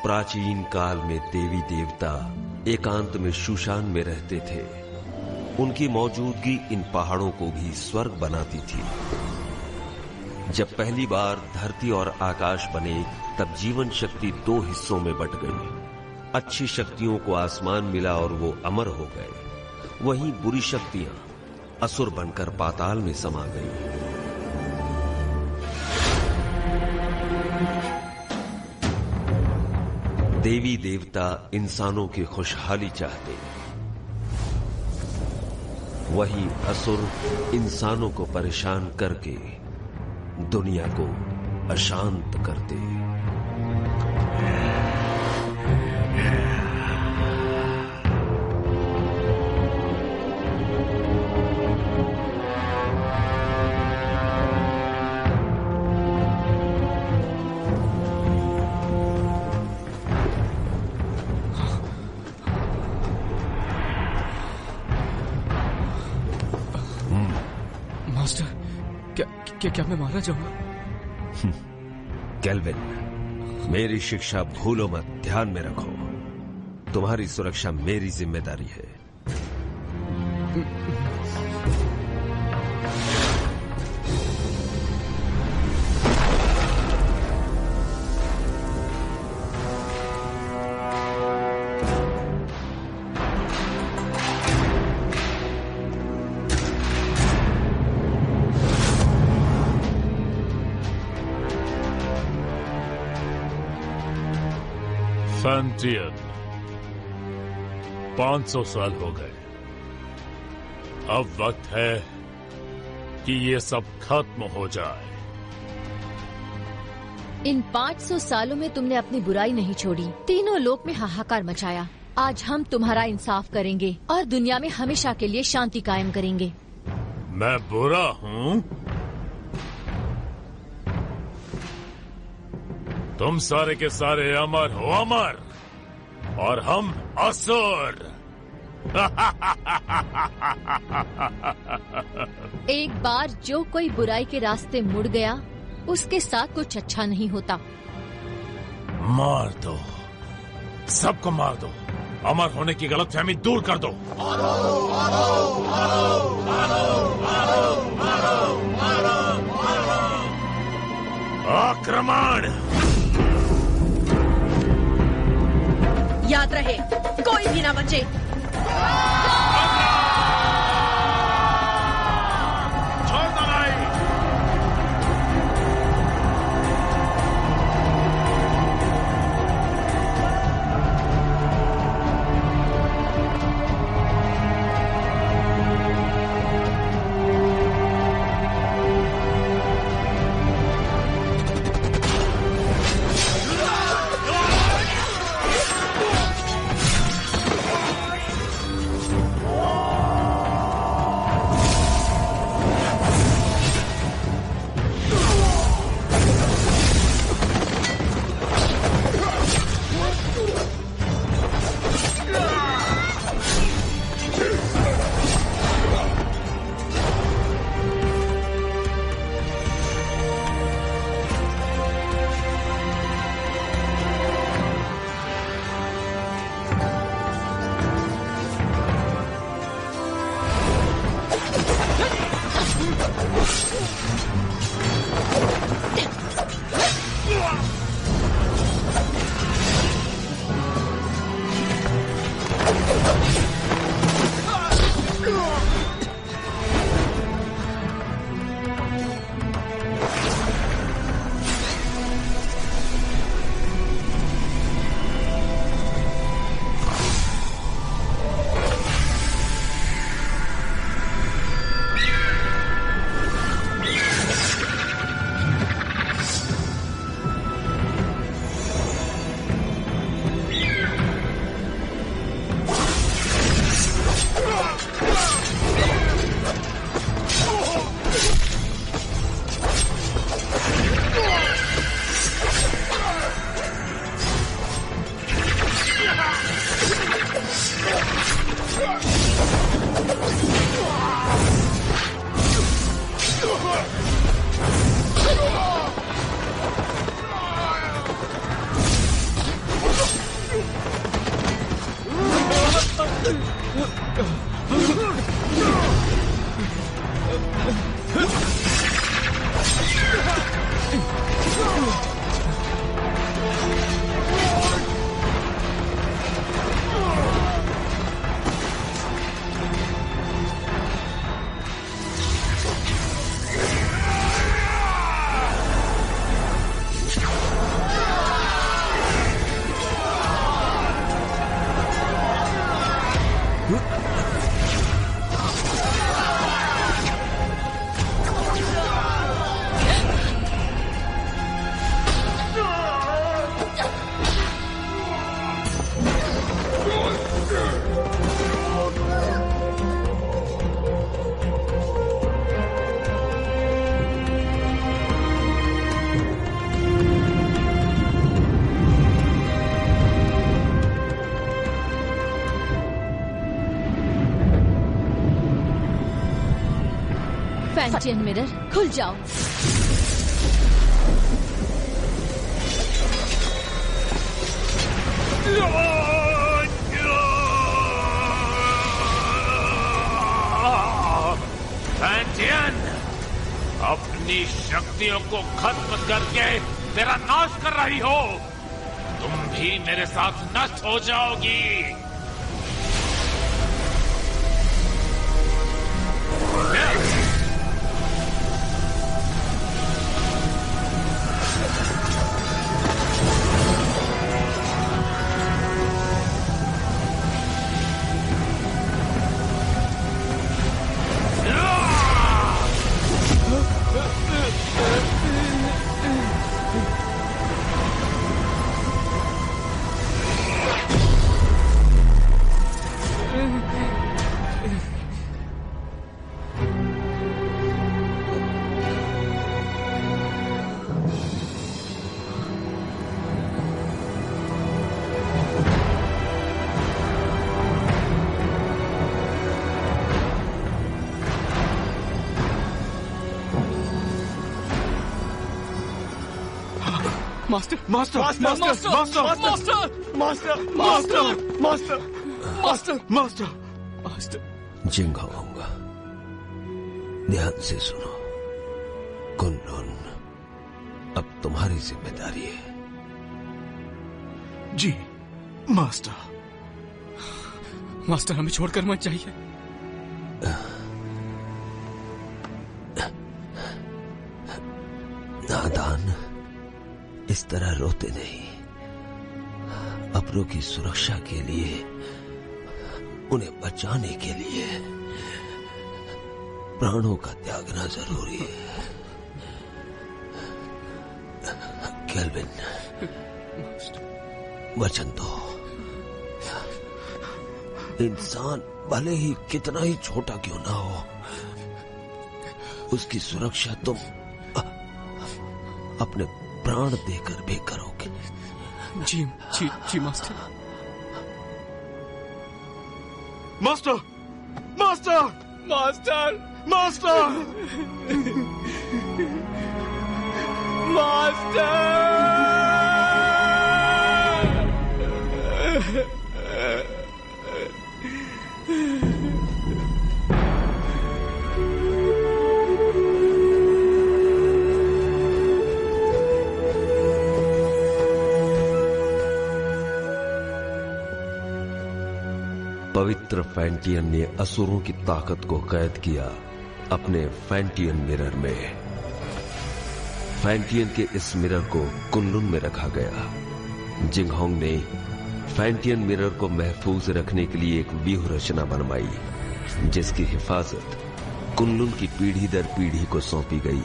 प्राचीन काल में देवी देवता एकांत में शूशान में रहते थे। उनकी मौजूदगी इन पहाड़ों को भी स्वर्ग बनाती थी। जब पहली बार धरती और आकाश बने, तब जीवन शक्ति दो हिस्सों में बट गई। अच्छी शक्तियों को आसमान मिला और वो अमर हो गए। वहीं बुरी शक्तियां असुर बनकर पाताल में समा गईं। देवी देवता इंसानों की खुशहाली चाहते, वहीं असुर इंसानों को परेशान करके दुनिया को अशांत कर दे। क्या मैं मारा जाऊंगा? केल्विन, मेरी शिक्षा भूलो मत, ध्यान में रखो। तुम्हारी सुरक्षा मेरी जिम्मेदारी है। फैंटियन, 500 साल हो गए। अब वक्त है कि ये सब खत्म हो जाए। इन 500 सालों में तुमने अपनी बुराई नहीं छोड़ी, तीनों लोक में हाहाकार मचाया। आज हम तुम्हारा इंसाफ करेंगे और दुनिया में हमेशा के लिए शांति कायम करेंगे। मैं बुरा हूँ? तुम सारे के सारे अमर हो, अमर, और हम असुर। एक बार जो कोई बुराई के रास्ते मुड़ गया, उसके साथ कुछ अच्छा नहीं होता। मार दो, सबको मार दो। अमर होने की गलतफहमी दूर कर दो। आक्रमण! याद रहे, कोई भी ना बचे। छोड़ दो लड़ाई। फैंटियन मिरर खुल जाओ। फैंटियन, अपनी शक्तियों को खत्म करके मेरा नाश कर रही हो। तुम भी मेरे साथ नष्ट हो जाओगी। Master master master master master master master master master master master. Jinghong, ध्यान से सुनो। कुनलुन अब तुम्हारी जिम्मेदारी है। जी मास्टर। मास्टर हमें छोड़कर मत जाइए। नादान, इस तरह रोते नहीं। अपनों की सुरक्षा के लिए, उन्हें बचाने के लिए प्राणों का त्यागना जरूरी है। केल्विन, वचन दो। इंसान भले ही कितना ही छोटा क्यों ना हो, उसकी सुरक्षा तुम अपने प्राण देकर भी करोगे। जी जी जी master. Master master master master पवित्र फैंटियन ने असुरों की ताकत को कैद किया अपने फैंटियन मिरर में। फैंटियन के इस मिरर को कुनलुन में रखा गया। जिंगहोंग ने फैंटियन मिरर को महफूज रखने के लिए एक व्यूह रचना बनवाई, जिसकी हिफाजत कुनलुन की पीढ़ी दर पीढ़ी को सौंपी गई,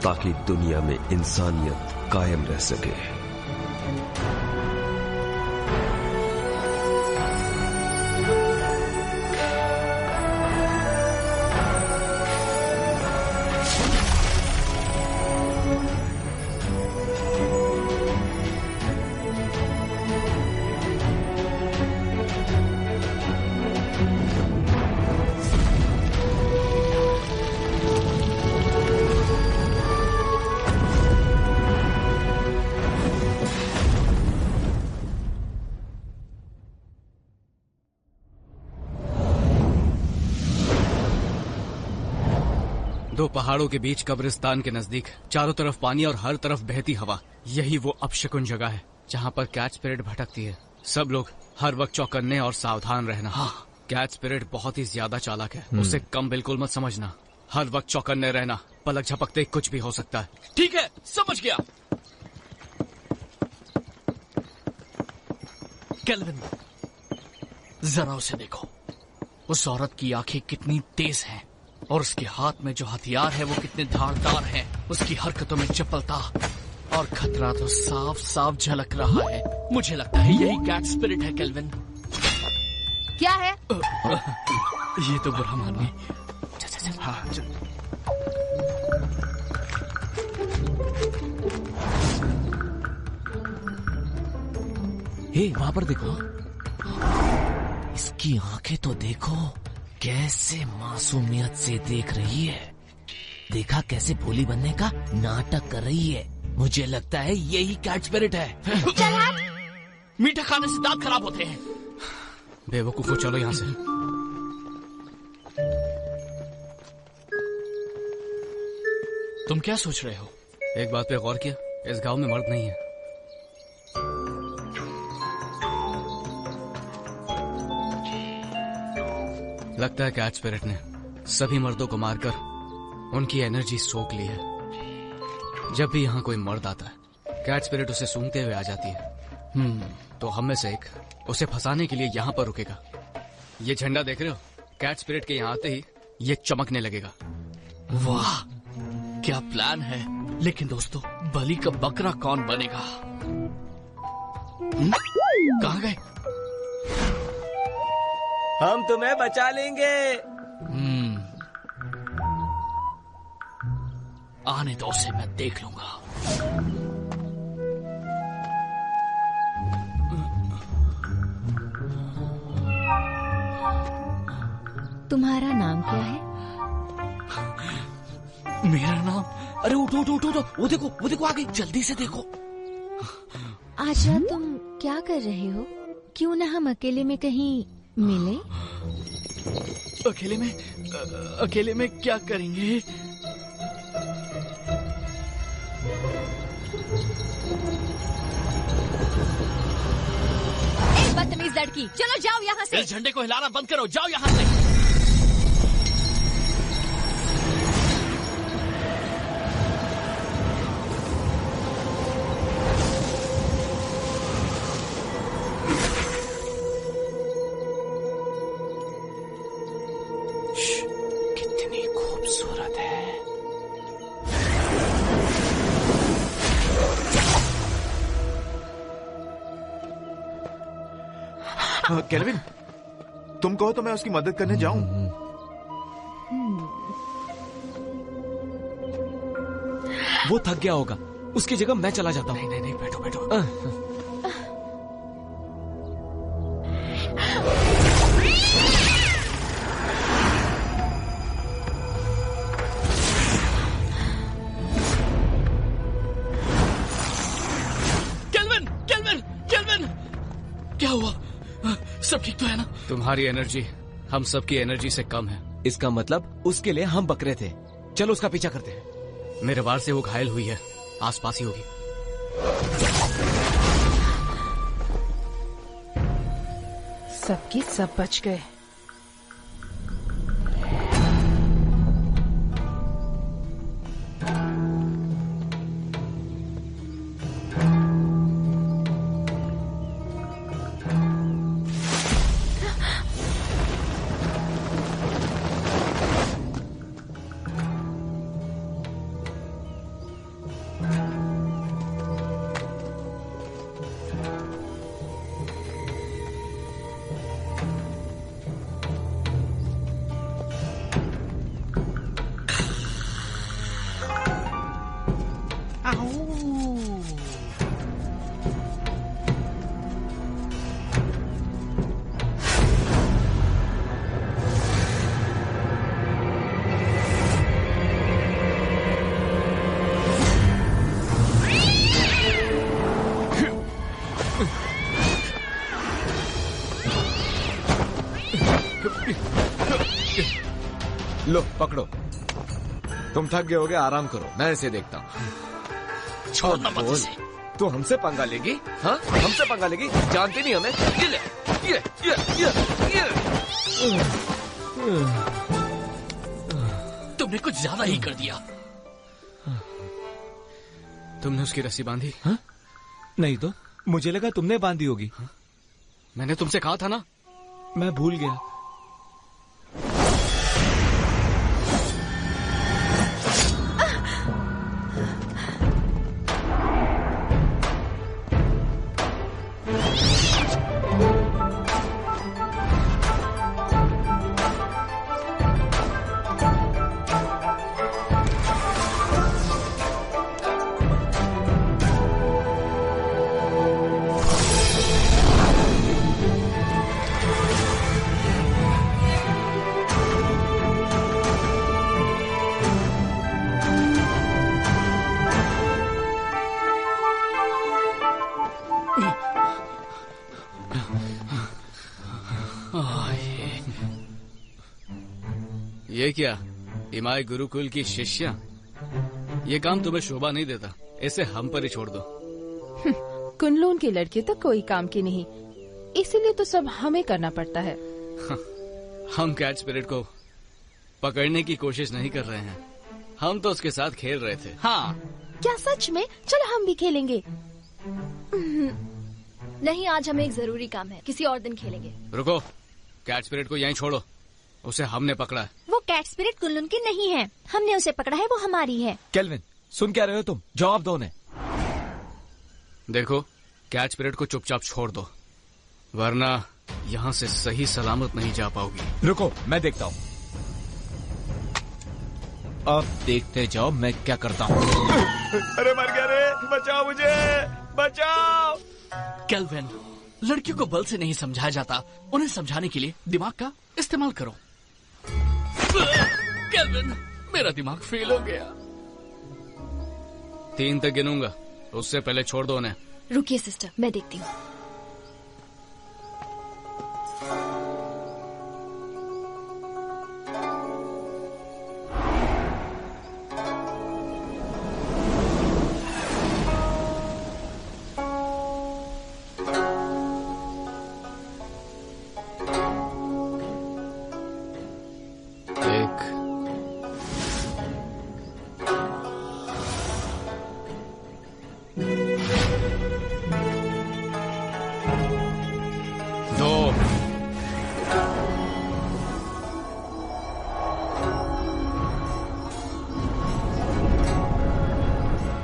ताकि दुनिया में इंसानियत कायम रह सके। दो पहाड़ों के बीच कब्रिस्तान के नजदीक, चारों तरफ पानी और हर तरफ बहती हवा, यही वो अपशकुन जगह है जहाँ पर कैट स्पिरिट भटकती है। सब लोग हर वक्त चौकन्ने और सावधान रहना। हाँ। कैट स्पिरिट बहुत ही ज्यादा चालाक है, उसे कम बिल्कुल मत समझना। हर वक्त चौकन्ने रहना, पलक झपकते कुछ भी हो सकता है। ठीक है, समझ गया। केल्विन, जरा उसे देखो। उस औरत की आंखें कितनी तेज हैं और उसके हाथ में जो हथियार है वो कितने धारदार हैं। उसकी हरकतों में चपलता और खतरा तो साफ साफ झलक रहा है। मुझे लगता है यही कैट स्पिरिट है। केल्विन, क्या है? ये तो बुरा मानिए। हाँ, हे, वहां पर देखो। इसकी आंखें तो देखो, कैसे मासूमियत से देख रही है। देखा कैसे भोली बनने का नाटक कर रही है। मुझे लगता है यही कैट स्पिरिट है। मीठा खाने से दांत खराब होते हैं। बेवकूफो, चलो यहाँ से। तुम क्या सोच रहे हो? एक बात पे गौर किया, इस गांव में मर्द नहीं है। लगता है कैट स्पिरिट ने सभी मर्दों को मारकर उनकी एनर्जी सोख ली है। जब भी यहाँ कोई मर्द आता है, कैट स्पिरिट उसे सूंघते हुए आ जाती है। तो हम में से एक उसे फंसाने के लिए यहाँ पर रुकेगा। ये झंडा देख रहे हो? कैट स्पिरिट के यहाँ आते ही ये चमकने लगेगा। वाह, क्या प्लान है। लेकिन दोस्तों, बलि का बकरा कौन बनेगा? कहाँ गए? हम तुम्हें बचा लेंगे। आने दो उसे, मैं देख लूंगा। तुम्हारा नाम क्या है? मेरा नाम? अरे उठो उठो उठो, वो देखो आ गई, जल्दी से देखो। आज रात तुम क्या कर रहे हो? क्यों ना हम अकेले में कहीं मिले? अकेले में क्या करेंगे? बदतमीज लड़की, चलो जाओ यहाँ से। इस झंडे को हिलाना बंद करो, जाओ यहाँ से। कितनी खूबसूरत है। केल्विन, तुम कहो तो मैं उसकी मदद करने जाऊं। वो थक गया होगा, उसकी जगह मैं चला जाता हूँ। नहीं, बैठो बैठो। केल्विन, क्या हुआ? सब ठीक तो है ना? तुम्हारी एनर्जी हम सबकी एनर्जी से कम है। इसका मतलब उसके लिए हम बकरे थे। चलो उसका पीछा करते हैं। मेरे वार से वो घायल हुई है, आसपास ही होगी। सबके सब बच गए। लो पकड़ो, तुम थक गए होगे, आराम करो, मैं इसे देखता हूँ। छोड़ना मत इसे। तू हमसे पंगा लेगी? हाँ, हमसे पंगा लेगी? जानती नहीं हमें? ये ले, ये। तुमने कुछ ज्यादा ही कर दिया। तुमने उसकी रस्सी बांधी? हाँ? नहीं तो मुझे लगा तुमने बांधी होगी। हाँ? मैंने तुमसे कहा था ना। मैं भूल गया। ये क्या, इमाई गुरुकुल की शिष्या? ये काम तुम्हें शोभा नहीं देता, इसे हम पर ही छोड़ दो। कुनलून की लड़की तो कोई काम की नहीं, इसीलिए तो सब हमें करना पड़ता है। हम कैट स्पिरिट को पकड़ने की कोशिश नहीं कर रहे हैं, हम तो उसके साथ खेल रहे थे। हाँ, क्या सच में? चलो हम भी खेलेंगे। नहीं, आज हमें एक जरूरी काम है, किसी और दिन खेलेंगे। रुको, कैट स्पिरिट को यहीं छोड़ो, उसे हमने पकड़ा है। वो कैट स्पिरिट कुनलून की नहीं है, हमने उसे पकड़ा है, वो हमारी है। केल्विन, सुन क्या रहे हो तुम? जवाब दो उन्हें। देखो, कैट स्पिरिट को चुपचाप छोड़ दो, वरना यहाँ से सही सलामत नहीं जा पाओगी। रुको, मैं देखता हूँ। अब देखते जाओ मैं क्या करता हूँ। अरे मर गया रे, बचाओ मुझे, बचाओ। केल्विन, लड़कियों को बल से नहीं समझाया जाता, उन्हें समझाने के लिए दिमाग का इस्तेमाल करो। केल्विन, मेरा दिमाग फेल हो गया। 3 तक गिनूंगा, उससे पहले छोड़ दो उन्हें। रुकिए सिस्टर, मैं देखती हूँ।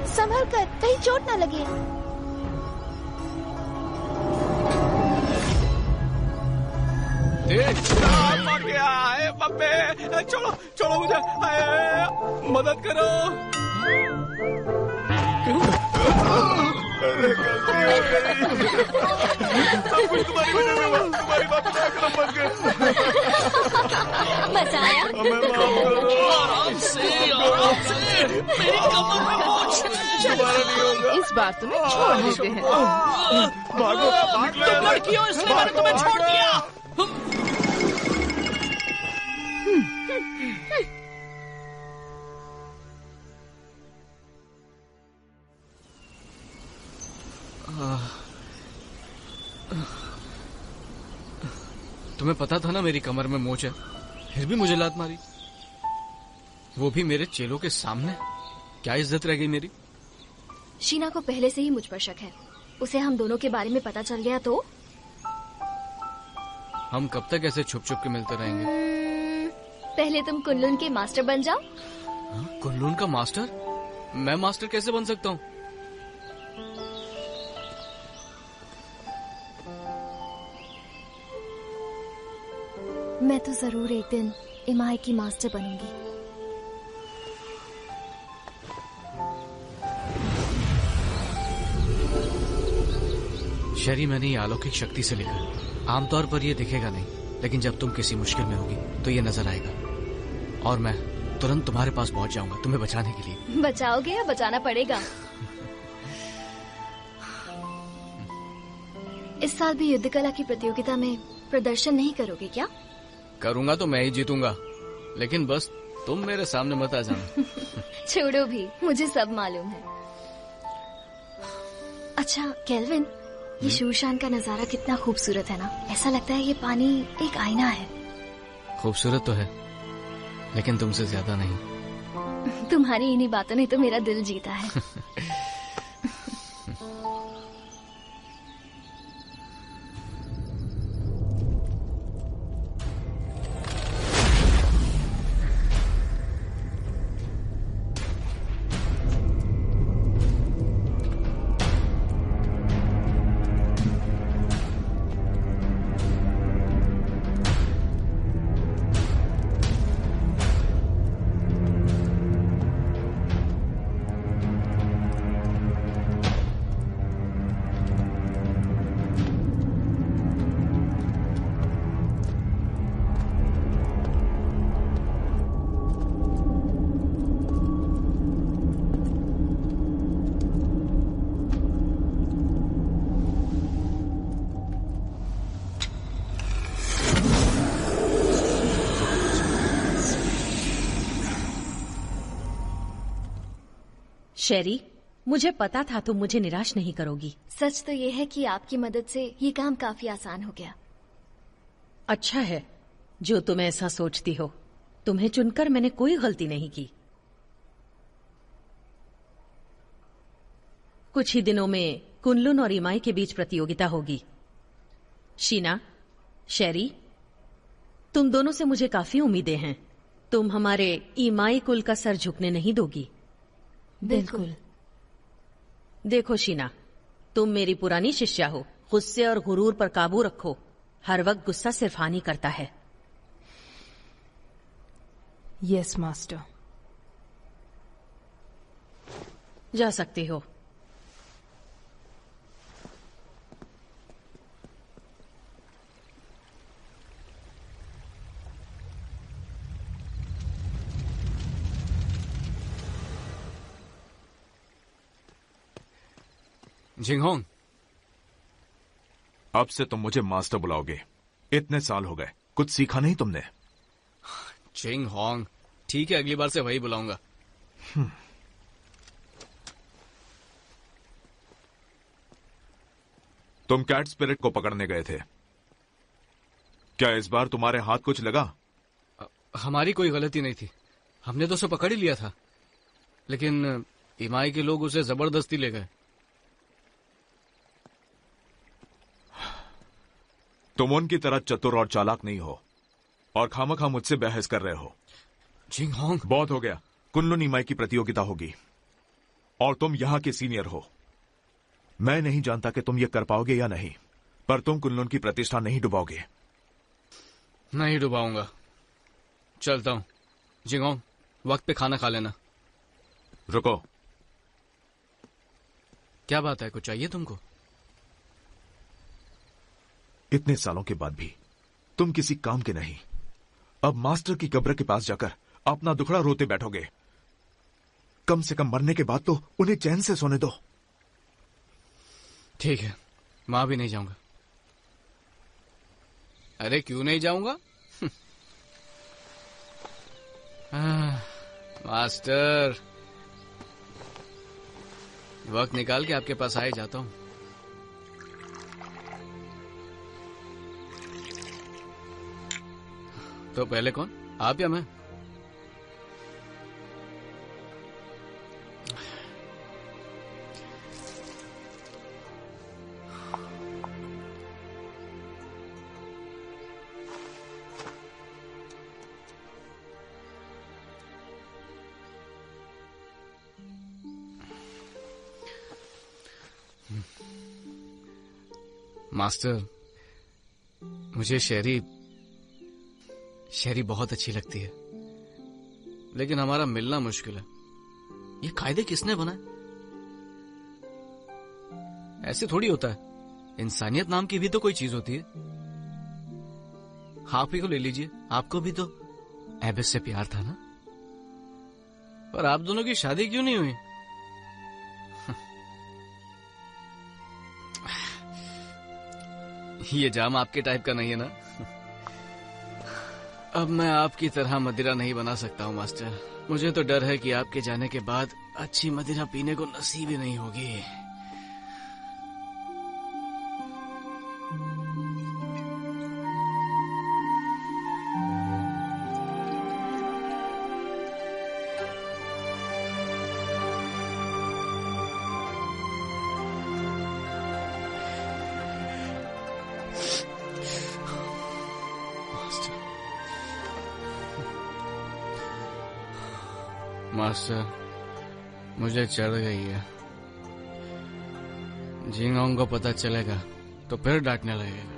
संभल कर, कहीं चोट ना लगे। मर गया है पप्पे, छोड़ो छोड़ो मुझे, मदद करो। अरे गलती हो गई, सब कुछ तुम्हारी वजह से हुआ, तुम्हारी बात ना करो, बच गए। मजा आया? हमें माफ करो। आराम से, मेरी कमर में मोच है। दोबारा नहीं होगा। इस बार तुम्हें छोड़ देते हैं। भागो, भाग लो। तुम लड़की हो इसलिए मैंने तुम्हें छोड़ दिया। तुम्हें पता था ना मेरी कमर में मोच है, फिर भी मुझे लात मारी, वो भी मेरे चेलों के सामने। क्या इज्जत रह गई मेरी? शीना को पहले से ही मुझ पर शक है, उसे हम दोनों के बारे में पता चल गया तो? हम कब तक ऐसे छुप छुप के मिलते रहेंगे? पहले तुम कुनलून के मास्टर बन जाओ। कुनलून का मास्टर? मैं मास्टर कैसे बन सकता हूँ? मैं तो जरूर एक दिन इमाई की मास्टर बनूंगी। शरी, मैंने ये अलौकिक शक्ति से लिखा। आमतौर पर ये दिखेगा नहीं, लेकिन जब तुम किसी मुश्किल में होगी तो ये नजर आएगा, और मैं तुरंत तुम्हारे पास पहुंच जाऊंगा तुम्हें बचाने के लिए। बचाओगे या बचाना पड़ेगा? इस साल भी युद्ध कला की प्रतियोगिता में प्रदर्शन नहीं करोगे क्या? करूंगा तो मैं ही जीतूंगा, लेकिन बस तुम मेरे सामने मत आ जाना। छोड़ो भी, मुझे सब मालूम है। अच्छा केल्विन, ये शूशान का नजारा कितना खूबसूरत है ना, ऐसा लगता है ये पानी एक आईना है। खूबसूरत तो है, लेकिन तुमसे ज्यादा नहीं। तुम्हारी इन्हीं बातों ने तो मेरा दिल जीता है। शेरी, मुझे पता था तुम मुझे निराश नहीं करोगी। सच तो ये है कि आपकी मदद से ये काम काफी आसान हो गया। अच्छा है जो तुम ऐसा सोचती हो। तुम्हें चुनकर मैंने कोई गलती नहीं की। कुछ ही दिनों में कुनलुन और इमाई के बीच प्रतियोगिता होगी। शीना, शेरी, तुम दोनों से मुझे काफी उम्मीदें हैं। तुम हमारे इमाई कुल का सर झुकने नहीं दोगी। बिल्कुल। देखो शीना, तुम मेरी पुरानी शिष्या हो। गुस्से और गुरूर पर काबू रखो। हर वक्त गुस्सा सिर्फ हानि करता है। Yes master. जा सकती हो। जिंगहोंग, अब से तुम मुझे मास्टर बुलाओगे। इतने साल हो गए, कुछ सीखा नहीं तुमने? जिंगहोंग, ठीक है, अगली बार से वही बुलाऊंगा। तुम कैट स्पिरिट को पकड़ने गए थे, क्या इस बार तुम्हारे हाथ कुछ लगा? हमारी कोई गलती नहीं थी, हमने तो उसे पकड़ ही लिया था, लेकिन इमाई के लोग उसे जबरदस्ती ले गए। तुम उनकी तरह चतुर और चालाक नहीं हो और खामखा मुझसे बहस कर रहे हो। जिंगहोंग, बहुत हो गया। कुनलुन इमाई की प्रतियोगिता होगी और तुम यहां के सीनियर हो। मैं नहीं जानता कि तुम ये कर पाओगे या नहीं, पर तुम कुनलुन की प्रतिष्ठा नहीं डुबाओगे। नहीं डुबाऊंगा। चलता हूं। जिंगहोंग, वक्त पे खाना खा लेना। रुको। क्या बात है, कुछ चाहिए तुमको? इतने सालों के बाद भी तुम किसी काम के नहीं। अब मास्टर की कब्र के पास जाकर अपना दुखड़ा रोते बैठोगे। कम से कम मरने के बाद तो उन्हें चैन से सोने दो। ठीक है, वहां भी नहीं जाऊंगा। अरे क्यों नहीं जाऊंगा? मास्टर, वक्त निकाल के आपके पास आए जाता हूं। तो पहले कौन, आप या मैं? मास्टर, मुझे शेरी बहुत अच्छी लगती है, लेकिन हमारा मिलना मुश्किल है। ये कायदे किसने बनाए? ऐसे थोड़ी होता है। इंसानियत नाम की भी तो कोई चीज होती है। आप ही को ले लीजिए, आपको भी तो एबिस से प्यार था ना? पर आप दोनों की शादी क्यों नहीं हुई? ये जाम आपके टाइप का नहीं है ना? अब मैं आपकी तरह मदिरा नहीं बना सकता हूँ मास्टर। मुझे तो डर है कि आपके जाने के बाद अच्छी मदिरा पीने को नसीब ही नहीं होगी। मास्टर, मुझे चढ़ गई है। जिंगहोंग को पता चलेगा तो फिर डांटने लगेगा।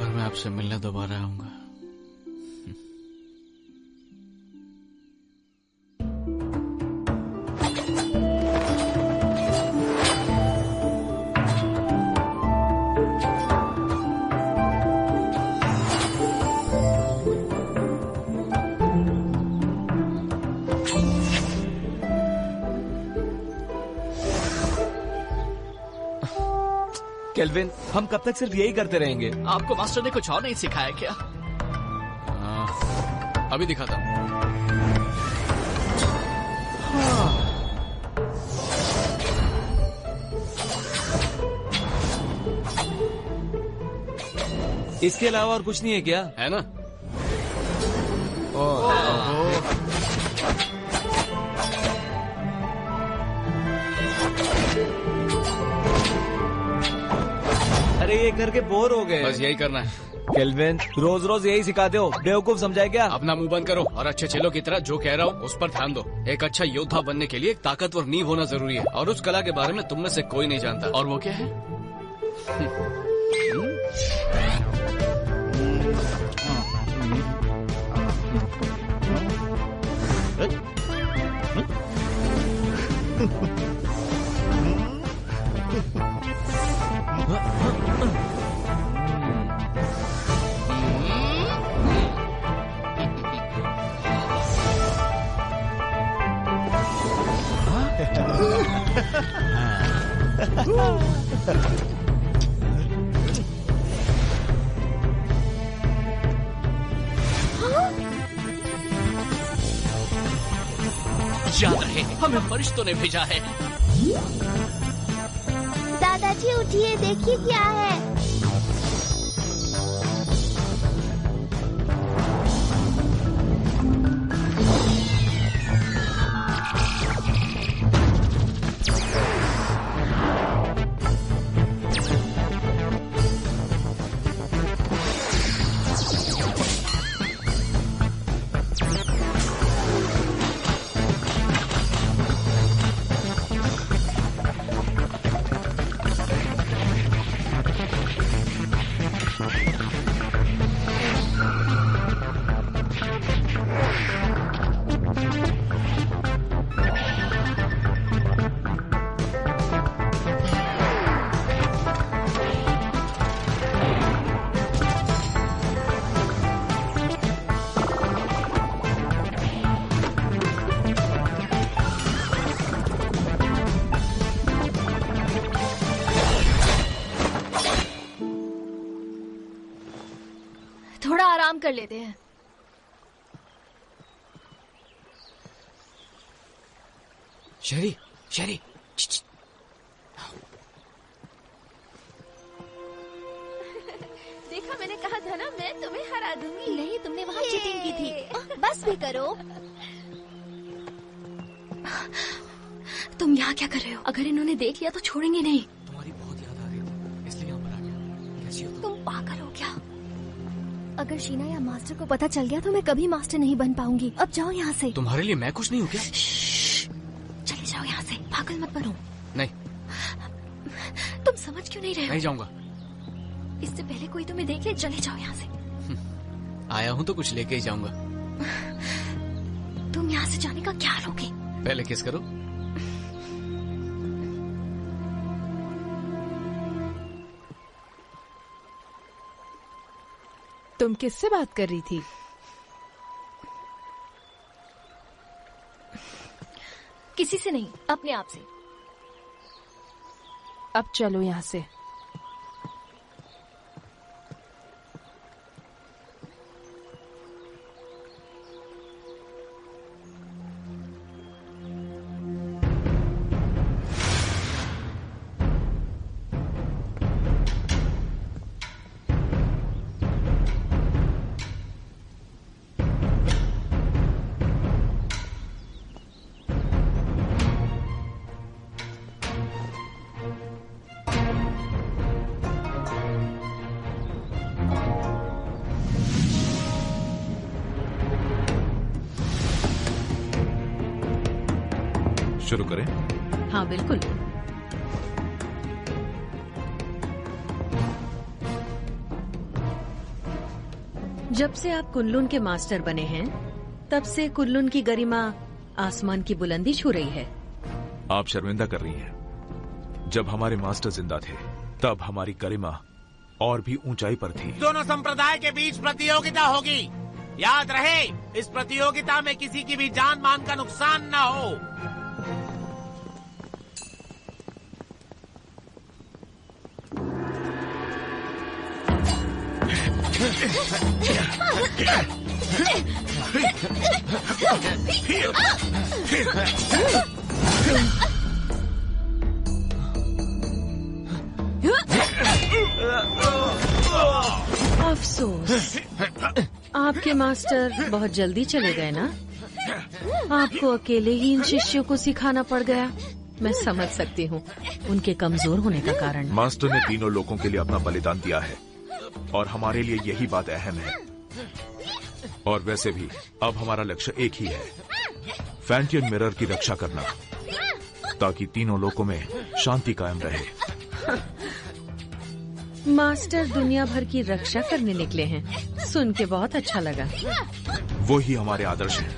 पर मैं आपसे मिलने दोबारा आऊंगा। केल्विन, हम कब तक सिर्फ यही करते रहेंगे? आपको मास्टर ने कुछ और नहीं सिखाया क्या? अभी दिखाता हूँ। इसके अलावा और कुछ नहीं है क्या? है ना? अरे ये करके बोर हो गए। बस यही करना है। केल्विन, रोज रोज यही सिखाते हो? बेवकूफ समझाए क्या? अपना मुंह बंद करो और अच्छे चेलों की तरह जो कह रहा हूँ उस पर ध्यान दो। एक अच्छा योद्धा बनने के लिए एक ताकतवर नींव होना जरूरी है, और उस कला के बारे में तुम में से कोई नहीं जानता। और वो क्या है? याद रहे, हमें फरिश्तों ने भेजा है। दादाजी उठिए, देखिए क्या है। थोड़ा आराम कर लेते हैं। शेरी, शेरी, देखा, मैंने कहा था ना, मैं तुम्हें हरा दूंगी। नहीं, तुमने वहाँ चीटिंग की थी। बस भी करो। तुम यहाँ क्या कर रहे हो? अगर इन्होंने देख लिया तो छोड़ेंगे नहीं। तुम्हारी बहुत याद आ रही थी, इसलिए यहाँ पर आ गया। कैसी हो तुम पागल हो क्या? अगर शीना या मास्टर को पता चल गया तो मैं कभी मास्टर नहीं बन पाऊंगी। अब जाओ यहाँ से। तुम्हारे लिए मैं कुछ नहीं हूँ क्या? चले जाओ यहाँ से, पागल मत बनो। नहीं। तुम समझ क्यों नहीं रहे हो? नहीं जाऊंगा। इससे पहले कोई तुम्हें देख ले, चले जाओ यहाँ से। आया हूँ तो कुछ लेके ही जाऊंगा। तुम यहाँ से जाने का क्या लोगे? पहले किस करो। तुम किससे बात कर रही थी? किसी से नहीं, अपने आप से। अब चलो यहाँ से। शुरू करें? हाँ बिल्कुल। जब से आप कुनलुन के मास्टर बने हैं, तब से कुनलुन की गरिमा आसमान की बुलंदी छू रही है। आप शर्मिंदा कर रही हैं। जब हमारे मास्टर जिंदा थे, तब हमारी गरिमा और भी ऊंचाई पर थी। दोनों संप्रदाय के बीच प्रतियोगिता होगी। याद रहे, इस प्रतियोगिता में किसी की भी जान मान का नुकसान न हो। अफसोस, आपके मास्टर बहुत जल्दी चले गए ना। आपको अकेले ही इन शिष्यों को सिखाना पड़ गया। मैं समझ सकती हूँ उनके कमजोर होने का कारण। मास्टर ने तीनों लोगों के लिए अपना बलिदान दिया है और हमारे लिए यही बात अहम है। और वैसे भी अब हमारा लक्ष्य एक ही है, फैंटियन मिरर की रक्षा करना, ताकि तीनों लोगों में शांति कायम रहे। मास्टर दुनिया भर की रक्षा करने निकले हैं, सुन के बहुत अच्छा लगा। वो ही हमारे आदर्श हैं।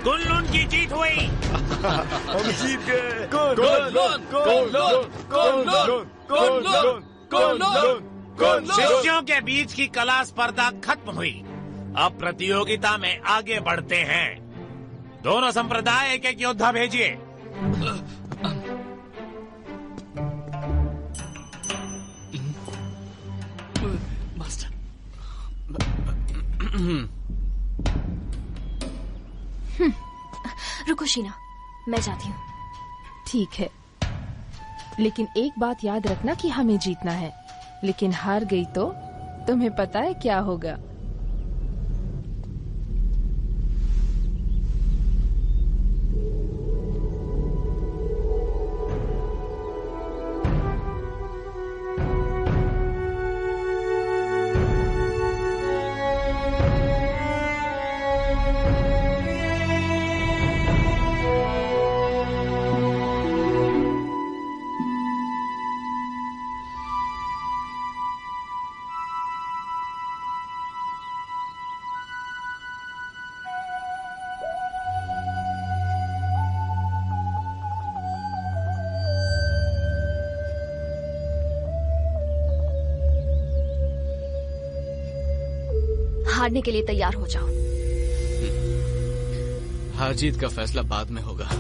कुन-लुन की जीत हुई। हम जीत गए। शिष्यों के बीच की कला स्पर्धा खत्म हुई। अब प्रतियोगिता में आगे बढ़ते हैं। दोनों संप्रदाय एक एक योद्धा भेजिए। मास्टर। रुको शीना, मैं जाती हूँ। ठीक है, लेकिन एक बात याद रखना कि हमें जीतना है। लेकिन हार गई तो तुम्हें पता है क्या होगा। हारने के लिए तैयार हो जाओ। हार जीत का फैसला बाद में होगा।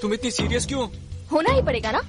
तुम इतनी सीरियस क्यों? होना ही पड़ेगा ना।